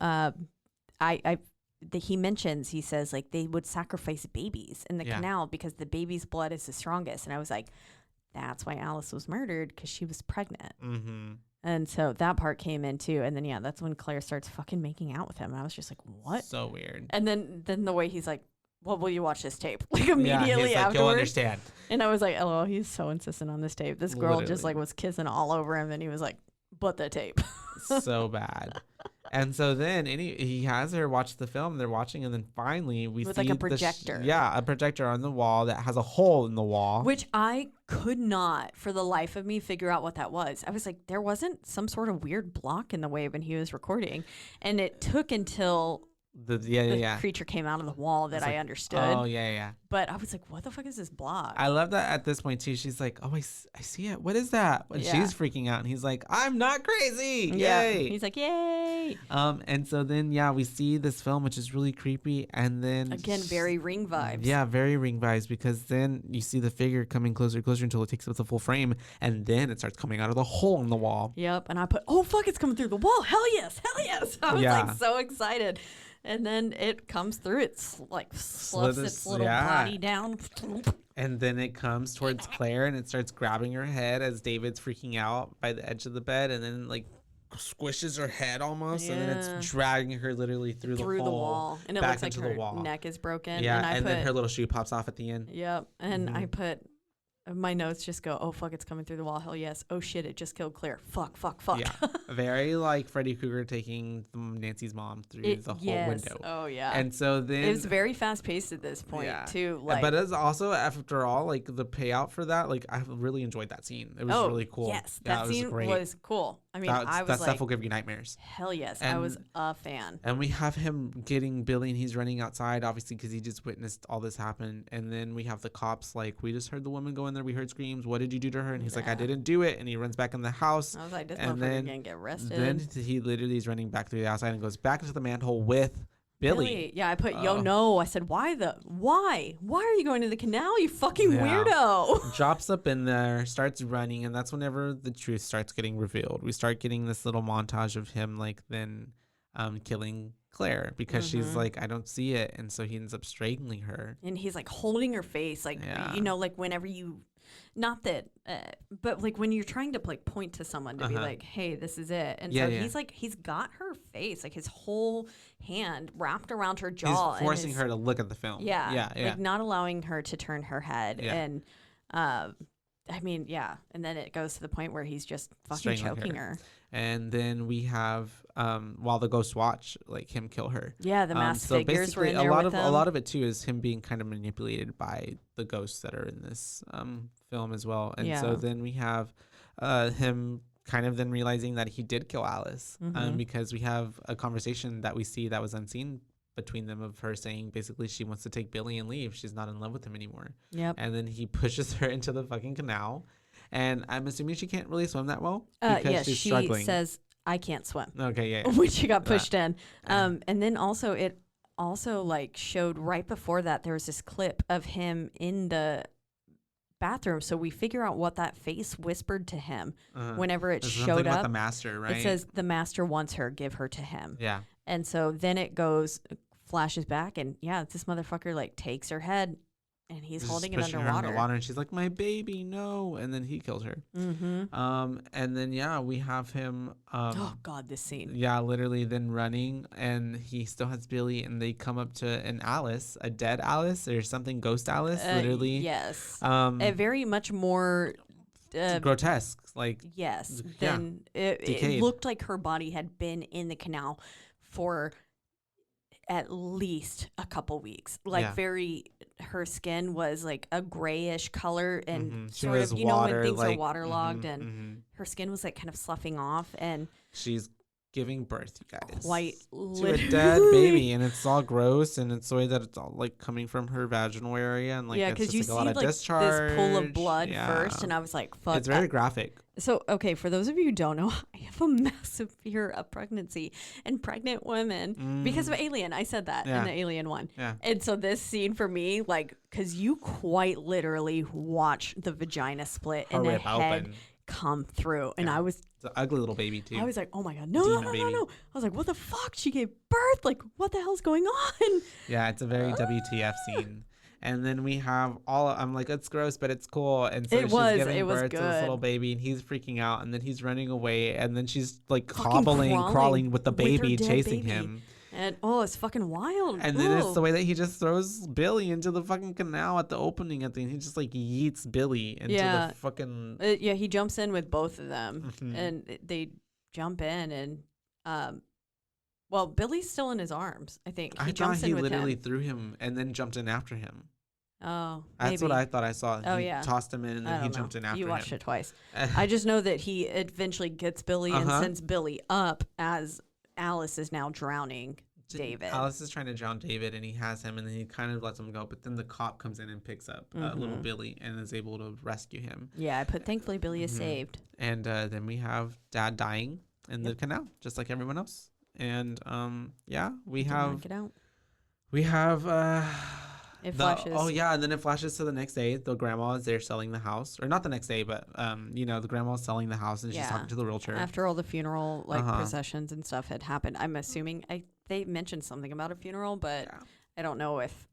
he mentions, he says like they would sacrifice babies in the canal because the baby's blood is the strongest. And I was like, that's why Alice was murdered, because she was pregnant. Mm-hmm. And so that part came in too. And then that's when Claire starts fucking making out with him. And I was just like, what? So weird. And then the way he's like, well, will you watch this tape? Like immediately he's like, afterwards. you'll understand. And I was like, oh, he's so insistent on this tape. This girl just like was kissing all over him, and he was like, but the tape. So bad. And so then he has her watch the film. They're watching, and then finally we With see like a projector. a projector on the wall that has a hole in the wall. Which I could not, for the life of me, figure out what that was. I was like, there wasn't some sort of weird block in the way when he was recording, and it took until the creature came out of the wall that I understood. Oh yeah. But I was like, what the fuck is this block? I love that at this point too. She's like, oh, I see it. What is that? And she's freaking out, and he's like, I'm not crazy. Yay. He's like, yay. And so then we see this film, which is really creepy, and then again, very Ring vibes. Yeah, very Ring vibes, because then you see the figure coming closer until it takes up the full frame, and then it starts coming out of the hole in the wall. Yep. And I put, oh fuck, it's coming through the wall. Hell yes. I was like so excited. And then it comes through. It's like sloughs its little body down. And then it comes towards Claire, and it starts grabbing her head as David's freaking out by the edge of the bed, and then like squishes her head almost, and then it's dragging her literally through the wall. And it looks like her neck is broken. Yeah, and then her little shoe pops off at the end. Yep. And I put, my notes just go, oh fuck, it's coming through the wall. Hell yes. Oh shit, it just killed Claire. Fuck. Yeah. Very like Freddy Krueger taking Nancy's mom through the whole window. Oh yeah. And so then it was very fast paced at this point too. Like, but it's also, after all, like the payout for that, like I really enjoyed that scene. It was really cool. Yes, that scene was cool. I mean, that stuff will give you nightmares. Hell yes, I was a fan. And we have him getting Billy, and he's running outside, obviously, because he just witnessed all this happen. And then we have the cops like, we just heard the woman go in there. We heard screams. What did you do to her? And he's like, I didn't do it. And he runs back in the house. I was like, this motherfucker gonna get arrested. Then he literally is running back through the outside and goes back into the manhole with Billy. Yeah, I put, no. I said, why? Why are you going to the canal, you fucking weirdo? Drops up in there, starts running, and that's whenever the truth starts getting revealed. We start getting this little montage of him like then killing Claire, because she's like, I don't see it, and so he ends up strangling her. And he's like holding her face, like like whenever you, not that, but like when you're trying to like point to someone to be like, hey, this is it, and so he's like, he's got her face, like his whole hand wrapped around her jaw, he's forcing her to look at the film. Like not allowing her to turn her head, and I mean, and then it goes to the point where he's just fucking choking her. And then we have while the ghosts watch, like him kill her. Yeah, the masked figures were in there with him. A lot of it too is him being kind of manipulated by the ghosts that are in this film as well. And so then we have him kind of then realizing that he did kill Alice, because we have a conversation that we see that was unseen between them of her saying basically she wants to take Billy and leave. She's not in love with him anymore. Yep. And then he pushes her into the fucking canal. And I'm assuming she can't really swim that well because yes, she's she struggling. says, I can't swim. Okay, yeah. When she got pushed in. Yeah. And then also it also like showed right before that there was this clip of him in the bathroom. So we figure out what that face whispered to him whenever it There's showed something about up. the master, right? It says the master wants her, give her to him. Yeah. And so then it goes, flashes back, and yeah, this motherfucker like takes her head, and he's Just holding it pushing her in underwater. the water, and she's like, "My baby, no!" And then he kills her. Mm-hmm. And then yeah, we have him. Oh God, this scene. Yeah, literally then running, and he still has Billy, and they come up to an Alice, a dead Alice or something, ghost Alice, literally. Yes. A very much more. Grotesque, like Yes. yeah, Then it decayed. looked like her body had been in the canal for at least a couple weeks. Like her skin was like a grayish color and She sort was of, you know, when things are like, waterlogged and her skin was like kind of sloughing off and she's giving birth, you guys, quite to literally a dead baby, and it's all gross, and it's the way that it's all like coming from her vaginal area, and like yeah, it's because just you like a see lot of like discharge. this pool of blood Yeah. first, and I was like, "Fuck!" It's very graphic. So, okay, for those of you who don't know, I have a massive fear of pregnancy and pregnant women because of Alien. I said that in the Alien one. Yeah. And so this scene for me, like, because you quite literally watch the vagina split and the rip head open. come through. And I was It's an ugly little baby too. I was like, oh my God, no. baby. I was like, what the fuck? She gave birth? Like, what the hell's going on? Yeah, it's a very WTF scene. And then we have I'm like, it's gross, but it's cool. And so she's giving birth to this little baby, and he's freaking out, and then he's running away, and then she's like crawling with the with her baby, dead chasing baby. him. And it's fucking wild. And then it's Ooh. the way that he just throws Billy into the fucking canal at the opening at the end. He just like yeets Billy into the fucking. Yeah, he jumps in with both of them, Mhm. and they jump in, and well, Billy's still in his arms. I think he I jumps thought he in with literally him. through him and then jumped in after him. Oh, That's what I thought I saw. Oh, He yeah. tossed him in, and I then he don't know. jumped in after You him. watched it twice. I just know that he eventually gets Billy and sends Billy up as Alice is now drowning David. Alice is trying to drown David, and he has him, and then he kind of lets him go. But then the cop comes in and picks up little Billy and is able to rescue him. Yeah, thankfully Billy is saved. And then we have Dad dying in the canal, just like everyone else. And we Did have not get out. It the, flashes. oh yeah, and then it flashes to the next day. The grandma is there selling the house, or not the next day, but the grandma's selling the house, and she's talking to the realtor. After all the funeral processions and stuff had happened, I'm assuming they mentioned something about a funeral, but I don't know if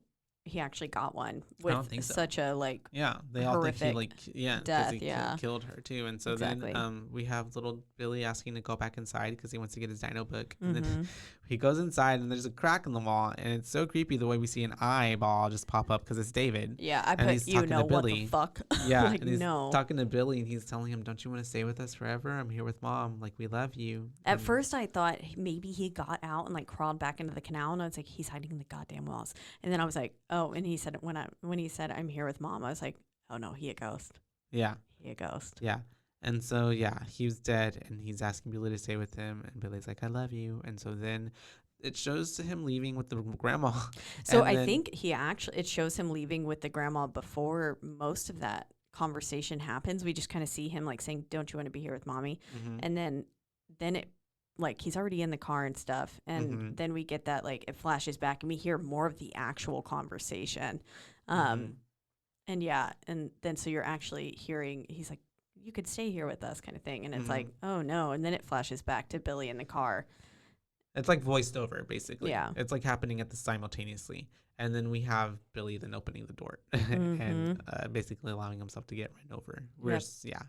he actually got one with think so. such a They all think horrific he 'cause death, he killed her too. And so Exactly. then we have little Billy asking to go back inside because he wants to get his dino book. And Mm-hmm. then he goes inside, and there's a crack in the wall, and it's so creepy the way we see an eyeball just pop up because it's David. Yeah, I And put he's you talking know to what Billy. the fuck. Yeah, like and he's no. talking to Billy, and he's telling him, "Don't you want to stay with us forever? I'm here with Mom. Like, we love you." At first, I thought maybe he got out and like crawled back into the canal, and I was like, he's hiding in the goddamn walls. And then I was like, oh, and he said when he said I'm here with Mom, I was like, oh no, he a ghost. Yeah, He a ghost. yeah. And so he was dead, and he's asking Billy to stay with him, and Billy's like, "I love you." And so then it shows to him leaving with the grandma. So And I then- think it shows him leaving with the grandma before most of that conversation happens. We just kind of see him like saying, "Don't you want to be here with Mommy?" Mhm. And then it like he's already in the car and stuff, and then we get that like it flashes back and we hear more of the actual conversation. And and then so you're actually hearing he's like, "You could stay here with us," kind of thing, and it's like, oh no, and then it flashes back to Billy in the car. It's like voiced over, basically. Yeah. It's like happening at the simultaneously. And then we have Billy then opening the door and basically allowing himself to get run over.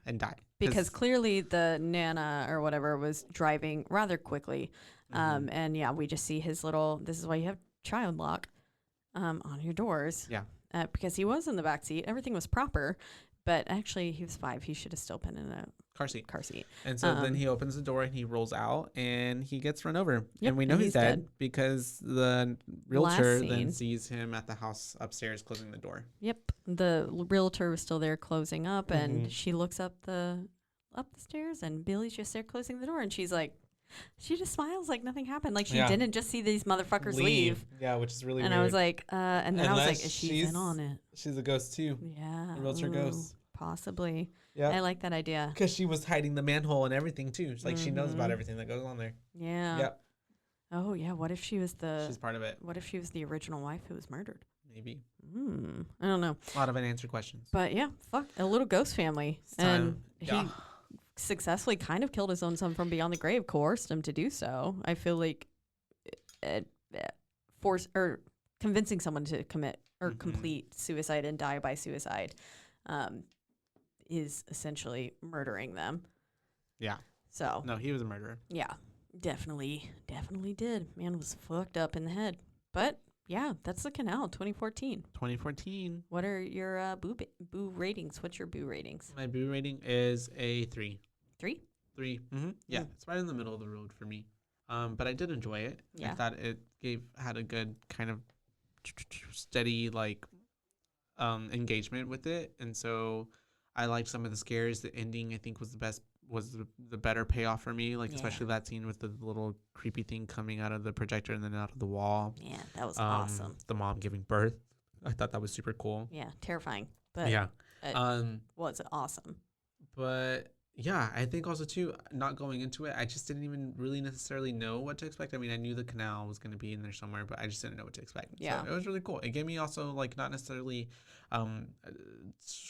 And die. Because clearly the Nana or whatever was driving rather quickly. And we just see his little, this is why you have child lock on your doors. Yeah. Because he was in the back seat. Everything was proper. But actually, he was 5. He should have still been in a car seat. And so then he opens the door and he rolls out and he gets run over. Yep, and we know and he's he's dead dead. because the realtor Last then scene. sees him at the house upstairs closing the door. Yep. The realtor was still there closing up, and she looks up the stairs, and Billy's just there closing the door, and she's like, She just smiles like nothing happened. Like she Yeah. didn't just see these motherfuckers leave. Yeah, which is really And weird. I was like, and then I was like, Unless is she in on it? She's a ghost too. Yeah. A realtor ooh, ghost. Possibly. Yeah. I like that idea. Because she was hiding the manhole and everything too. It's like she knows about Mhm. everything that goes on there. Yeah. Yep. Oh yeah. What if she was She's part of it. what if she was the original wife who was murdered? Maybe. I don't know. A lot of unanswered questions. But yeah, fuck a little ghost family. It's And time. Yeah. he successfully kind of killed his own son from beyond the grave, coerced him to do so. I feel like force or convincing someone to commit or Mhm. complete suicide and die by suicide is essentially murdering them. Yeah. So No, he was a murderer. yeah, definitely did. Man was fucked up in the head. But yeah, that's the Canal 2014. 2014. What are your boo ratings? What's your boo ratings? My boo rating is a 3. 3? 3. Mm-hmm. Yeah, Mm. it's right in the middle of the road for me. But I did enjoy it. Yeah. I thought it had a good kind of steady engagement with it, and so I liked some of the scares. The ending I think was the better payoff for me. Like Yeah. especially that scene with the little creepy thing coming out of the projector and then out of the wall. Yeah, that was awesome. The mom giving birth. I thought that was super cool. Yeah, terrifying. But Yeah. it was awesome. But yeah, I think also too, not going into it, I just didn't even really necessarily know what to expect. I mean, I knew the Canal was going to be in there somewhere, but I just didn't know what to expect. Yeah. So it was really cool. It gave me also like not necessarily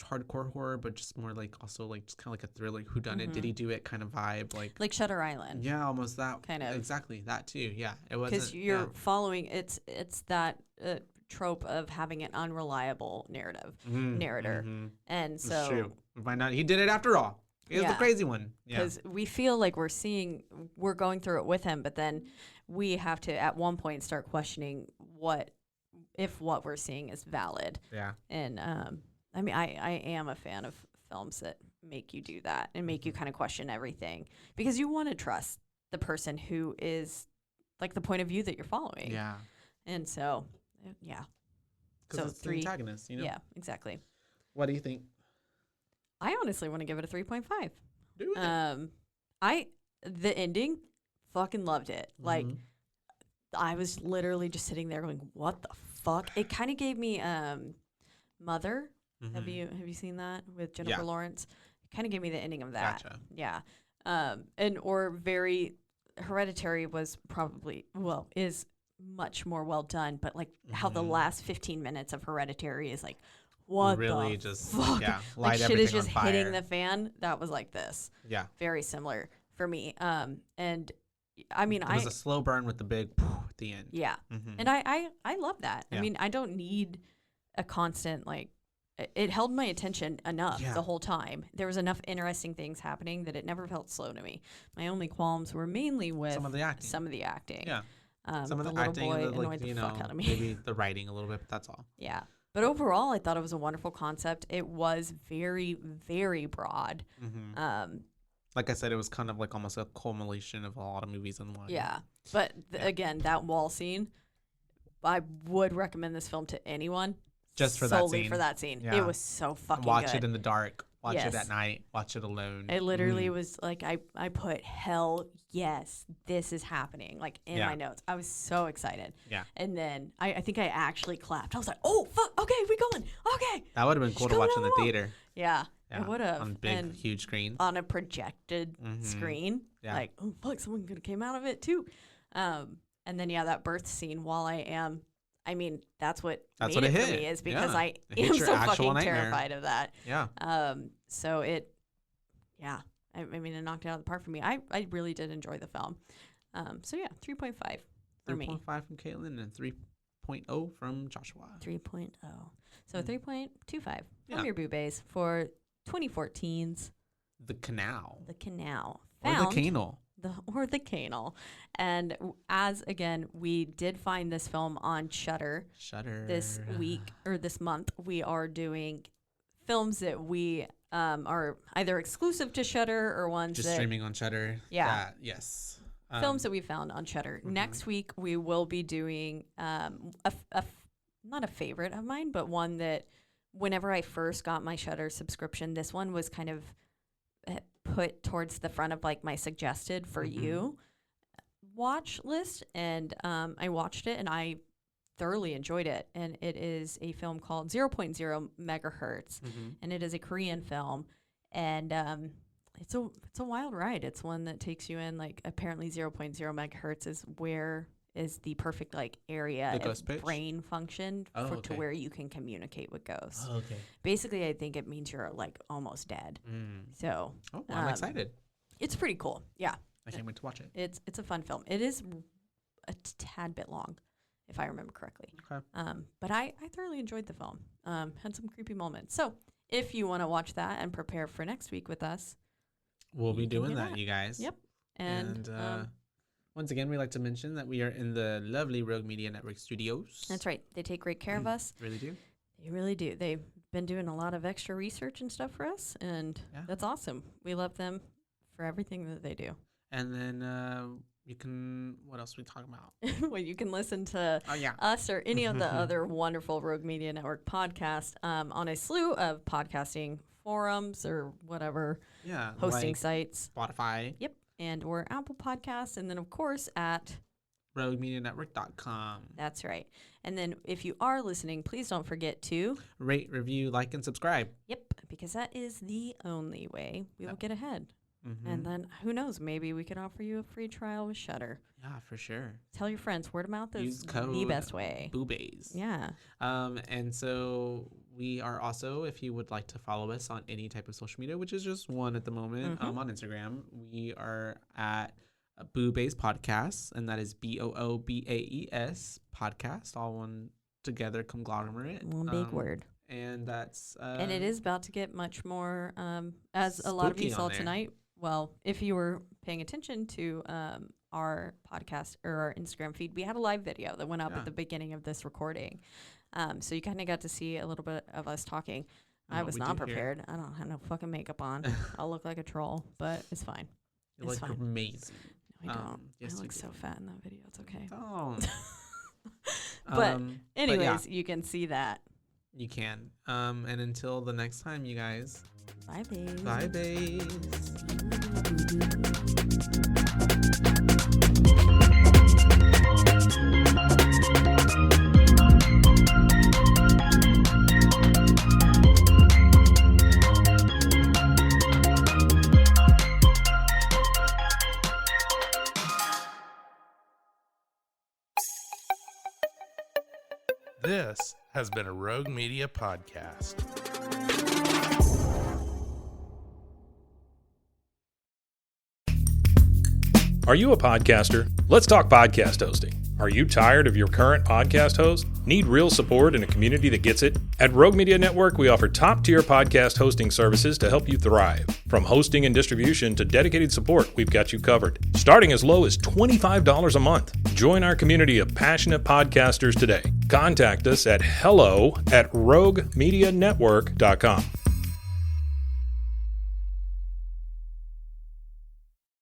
hardcore horror, but just more like also like just kind of like a thriller, who done it, did he do it kind of vibe, like Shutter Island. yeah, almost that Kind of. exactly that too. Yeah, it was Because you're following it's that trope of having an unreliable narrator. And It's so true. Why not? He did it after all. He was the Yeah. crazy one. Yeah. because we feel like we're going through it with him, but then we have to at one point start questioning what we're seeing is valid. Yeah. And I mean, I am a fan of films that make you do that and make you kind of question everything, because you want to trust the person who is like the point of view that you're following. Yeah. And so, yeah. Because So it's 3. the antagonist, you know? Yeah, exactly. What do you think? I honestly want to give it a 3.5. Do it. The ending, fucking loved it. Like, Mhm. I was literally just sitting there going, "What the fuck?" It kind of gave me Mother. Have you seen that with Jennifer Yeah. Lawrence? It kind of gave me the ending of that. Gotcha. Yeah. Or very Hereditary was probably is much more well done, but like how the last 15 minutes of Hereditary is like, what really the just fuck? yeah, Like light shit everything is just on fire. hitting the fan. That was like this. Yeah. Very similar for me. And I mean, It was a slow burn with the big at the end. yeah. Mhm. And I love that. I Yeah. mean, I don't need a constant like it held my attention enough Yeah. the whole time. There was enough interesting things happening that it never felt slow to me. My only qualms were mainly with Some of the acting. Yeah. Yeah. Some of the the little acting boy and the, annoyed like, the you fuck know, out of me. maybe the writing a little bit, but that's all. Yeah. But overall, I thought it was a wonderful concept. It was very, very broad. Mm-hmm. Like I said, it was kind of like almost a culmination of a lot of movies in one. Yeah. But again, that wall scene, I would recommend this film to anyone. Just for that solely scene. for that scene. Yeah. It was so fucking Watch good. it in the dark. Watch Yes. it at night. Watch it alone. It literally was like I put hell yes, this is happening like in Yeah. my notes. I was so excited. Yeah. And then I think I actually clapped. I was like, oh fuck, okay, we going. Okay. That would have been cool to She's watch going in the along. theater. Yeah. Yeah. It would have. On big, And huge screen. on a projected screen. Yeah. Like, oh fuck, someone could have came out of it too. And then that birth scene, while I mean, that's what That's made what it it for hit. me, is because Yeah. I It hit am your so actual fucking nightmare. terrified of that. Yeah. So it, yeah, I mean, it knocked it out of the park for me. I really did enjoy the film. So yeah, 3.5 for me. 3.5 from Caitlin and 3.0 from Joshua. 3.0. So 3.25 Yeah. from your BooBaes for 2014's The Canal. The Canal. Or the Found Canal. the Canal. And as again, we did find this film on Shudder Shudder. this week or this month. We are doing films that we are either exclusive to Shudder or ones Just that streaming on Shudder. Yeah. Yes. films that we found on Shudder. Next week we will be doing not a favorite of mine, but one that whenever I first got my Shudder subscription, this one was kind of put towards the front of like my suggested for you. watch list, and I watched it, and I thoroughly enjoyed it. And it is a film called 0.0 megahertz, and it is a Korean film, and it's a wild ride. It's one that takes you in, like, apparently 0.0 megahertz is the perfect, like, area of brain function to where you can communicate with ghosts. Oh, okay. Basically, I think it means you're, like, almost dead. So I'm excited. It's pretty cool. Yeah. I can't wait to watch it. It's a fun film. It is a tad bit long, if I remember correctly. Okay. But I thoroughly enjoyed the film. Had some creepy moments. So if you want to watch that and prepare for next week with us, we'll be doing that, you guys. Yep. And once again, we like to mention that we are in the lovely Rogue Media Network studios. That's right. They take great care of us. Really do. They really do. They've been doing a lot of extra research and stuff for us, and that's awesome. We love them for everything that they do. And then you can, what else we talk about? Well, you can listen to us or any of the other wonderful Rogue Media Network podcasts on a slew of podcasting forums or whatever hosting sites. Spotify. Yep. And we're Apple Podcasts. And then, of course, at roguemedianetwork.com. That's right. And then if you are listening, please don't forget to rate, review, like, and subscribe. Yep. Because that is the only way we will get ahead. And then, who knows, maybe we could offer you a free trial with SHUDDER. Yeah, for sure. Tell your friends. Word of mouth is Use code the best way. BooBaes. Yeah. And so we are also, if you would like to follow us on any type of social media, which is just one at the moment, on Instagram, we are at BooBaes Podcast, and that is BOOBAES Podcast, all one together conglomerate. One big word. And that's... and it is about to get much more, as a lot of you saw tonight. Well, if you were paying attention to our podcast or our Instagram feed, we had a live video that went up at the beginning of this recording. So you kind of got to see a little bit of us talking. I was not prepared. I don't have no fucking makeup on. I'll look like a troll, but it's fine. You look amazing. No, I don't. I look so fat in that video. It's okay. Oh. But anyways, you can see that. You can. And until the next time, you guys. Bye, babes. Bye, babes. This has been a Rogue Media podcast. Are you a podcaster? Let's talk podcast hosting. Are you tired of your current podcast host? Need real support in a community that gets it? At Rogue Media Network, we offer top-tier podcast hosting services to help you thrive. From hosting and distribution to dedicated support, we've got you covered. Starting as low as $25 a month. Join our community of passionate podcasters today. Contact us at hello@roguemedianetwork.com.